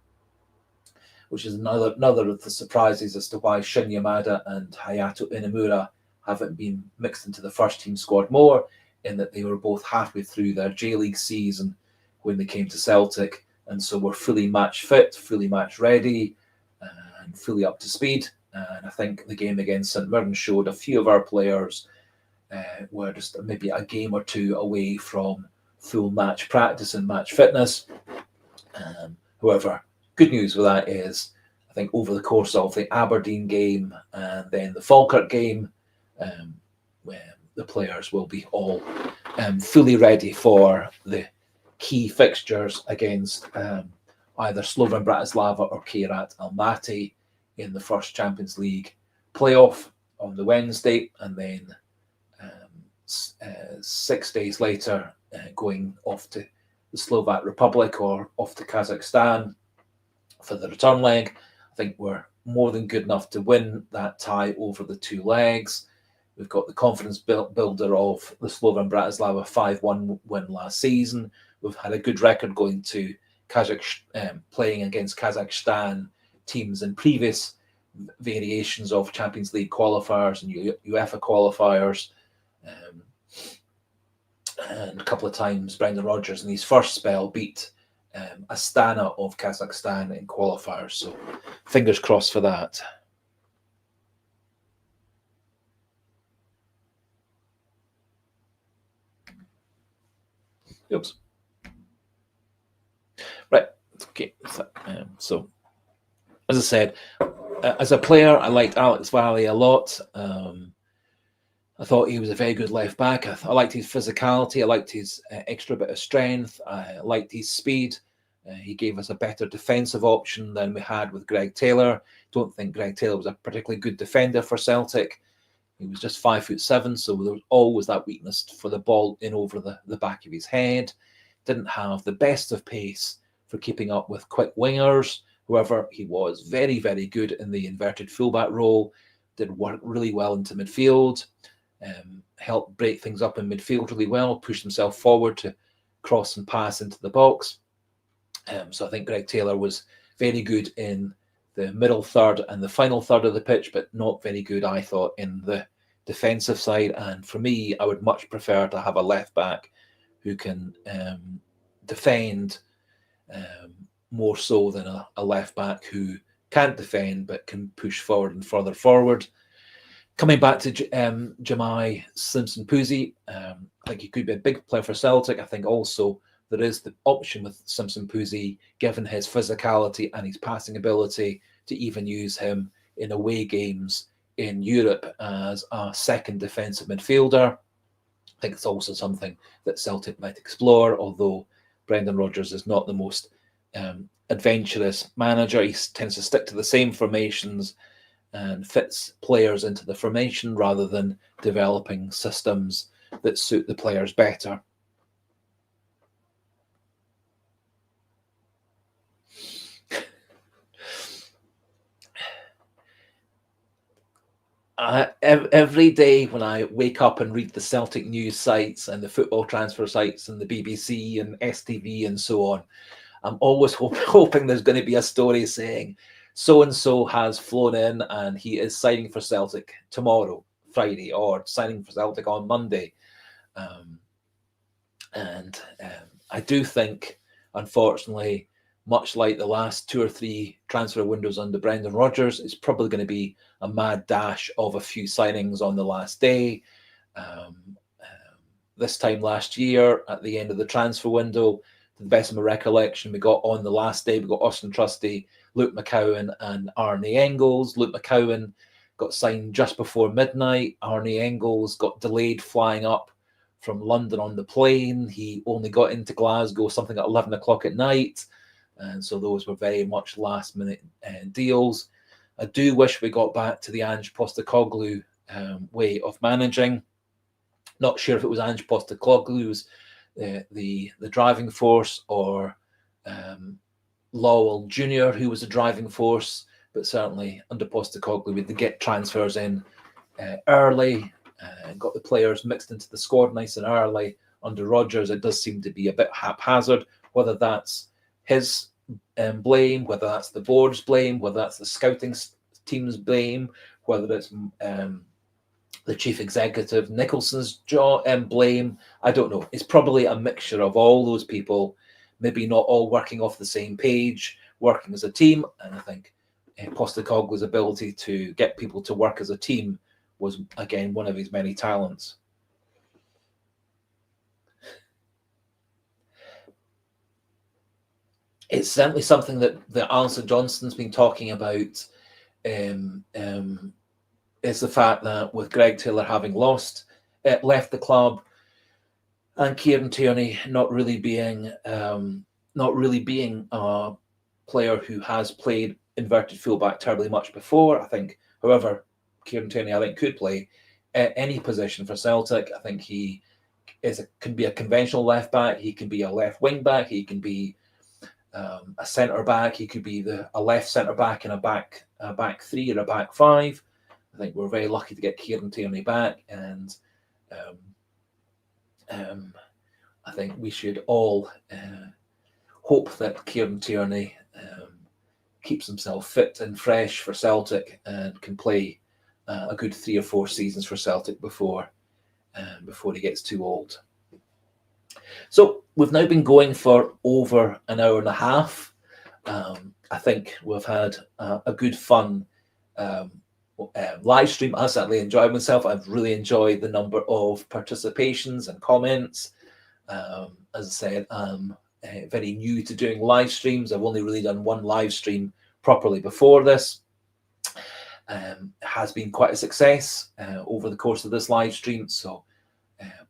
which is another of the surprises as to why Shin Yamada and Hayato Inamura haven't been mixed into the first team squad more, in that they were both halfway through their J-League season when they came to Celtic, and so were fully match fit, fully match ready, and fully up to speed. And I think the game against St Mirren showed a few of our players were just maybe a game or two away from full match practice and match fitness. However, good news with that is, I think over the course of the Aberdeen game and then the Falkirk game, the players will be all fully ready for the key fixtures against either Slovan Bratislava or Kairat Almaty in the first Champions League playoff on the Wednesday, and then 6 days later going off to the Slovak Republic or off to Kazakhstan for the return leg. I think we're more than good enough to win that tie over the two legs. We've got the confidence builder of the Slovan Bratislava 5-1 win last season. We've had a good record going to playing against Kazakhstan teams in previous variations of Champions League qualifiers and UEFA qualifiers. And a couple of times Brendan Rodgers in his first spell beat Astana of Kazakhstan in qualifiers. So fingers crossed for that. Oops. Right. Okay. So, as I said, as a player, I liked Alex Valley a lot. I thought he was a very good left back. I liked his physicality. I liked his extra bit of strength. I liked his speed. He gave us a better defensive option than we had with Greg Taylor. Don't think Greg Taylor was a particularly good defender for Celtic. He was just 5'7", so there was always that weakness for the ball in over the back of his head. Didn't have the best of pace for keeping up with quick wingers. However, he was very, very good in the inverted fullback role. Did work really well into midfield. Helped break things up in midfield really well. Pushed himself forward to cross and pass into the box. So I think Greg Taylor was very good in the middle third and the final third of the pitch, but not very good, I thought, in the defensive side. And for me, I would much prefer to have a left back who can defend more so than a left back who can't defend but can push forward and further forward. Coming back to Jahmai Simpson-Puzzi, I think he could be a big player for Celtic. I think also there is the option with Simpson-Puzzi, given his physicality and his passing ability, to even use him in away games in Europe as a second defensive midfielder. I think it's also something that Celtic might explore, although Brendan Rodgers is not the most adventurous manager. He tends to stick to the same formations and fits players into the formation rather than developing systems that suit the players better. Every day when I wake up and read the Celtic news sites and the football transfer sites and the BBC and STV and so on, I'm always hoping there's going to be a story saying so-and-so has flown in and he is signing for Celtic tomorrow, Friday, or signing for Celtic on Monday. I do think unfortunately, much like the last 2 or 3 transfer windows under Brendan Rodgers, it's probably going to be a mad dash of a few signings on the last day. This time last year, at the end of the transfer window, to the best of my recollection, we got on the last day, we got Austin Trusty, Luke McCowan, and Arne Engels. Luke McCowan got signed just before midnight. Arne Engels got delayed flying up from London on the plane. He only got into Glasgow something at 11 o'clock at night. And so those were very much last minute deals. I do wish we got back to the Ange Postecoglou way of managing. Not sure if it was Ange Postecoglou who was the driving force, or Lowell Jr. who was the driving force, but certainly under Postecoglou we had to get transfers in early and got the players mixed into the squad nice and early. Under Rodgers, it does seem to be a bit haphazard, whether that's his blame, whether that's the board's blame, whether that's the scouting team's blame, whether it's the chief executive Nicholson's blame. I don't know. It's probably a mixture of all those people, maybe not all working off the same page, working as a team. And I think Postecoglou's ability to get people to work as a team was, again, one of his many talents. It's certainly something that Alistair Johnston's been talking about, is the fact that with Greg Taylor having left the club, and Kieran Tierney not really being a player who has played inverted fullback terribly much before. I think, however, Kieran Tierney, I think, could play any position for Celtic. I think he can be a conventional left back. He can be a left wing back. He can be a centre back. He could be a left centre back in a back three or a back five. I think we're very lucky to get Kieran Tierney back, and I think we should all hope that Kieran Tierney keeps himself fit and fresh for Celtic and can play a good 3 or 4 seasons for Celtic before he gets too old. So we've now been going for over an hour and a half. I think we've had a good fun live stream. I certainly enjoyed myself. I've really enjoyed the number of participations and comments. As I said, I'm very new to doing live streams. I've only really done one live stream properly before this. It has been quite a success over the course of this live stream. So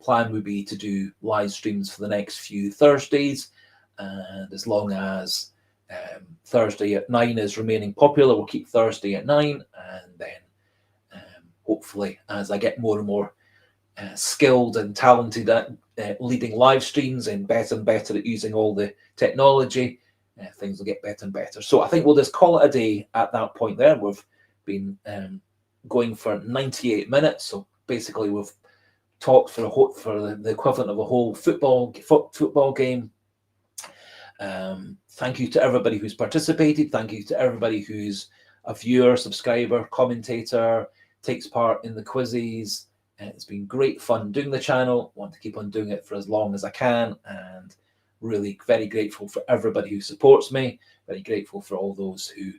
plan would be to do live streams for the next few Thursdays. And as long as Thursday at 9 is remaining popular, we'll keep Thursday at 9. And then hopefully, as I get more and more skilled and talented at leading live streams and better at using all the technology, things will get better and better. So I think we'll just call it a day at that point there. We've been going for 98 minutes. So basically we've talked for the equivalent of a whole football game. Thank you to everybody who's participated. Thank you to everybody who's a viewer, subscriber, commentator, takes part in the quizzes. It's been great fun doing the channel. Want to keep on doing it for as long as I can, and really very grateful for everybody who supports me. Very grateful for all those who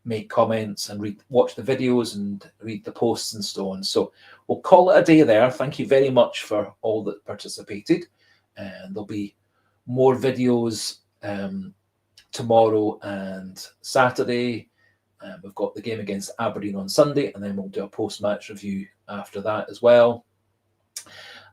make comments and watch the videos and read the posts and so on. So we'll call it a day there. Thank you very much for all that participated, and there'll be more videos tomorrow and Saturday. We've got the game against Aberdeen on Sunday, and then we'll do a post-match review after that as well.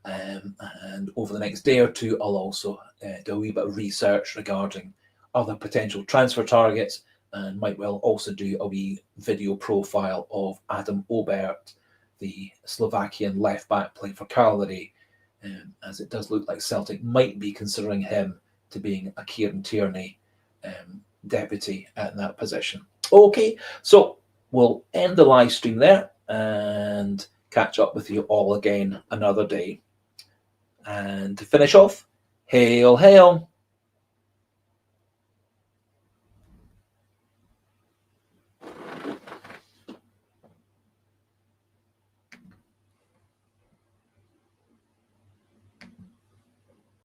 And over the next day or two, I'll also do a wee bit of research regarding other potential transfer targets, and might well also do a wee video profile of Adam Obert, the Slovakian left-back playing for Cagliari, as it does look like Celtic might be considering him to being a Kieran Tierney deputy at that position. Okay, so we'll end the live stream there and catch up with you all again another day. And to finish off, hail, hail.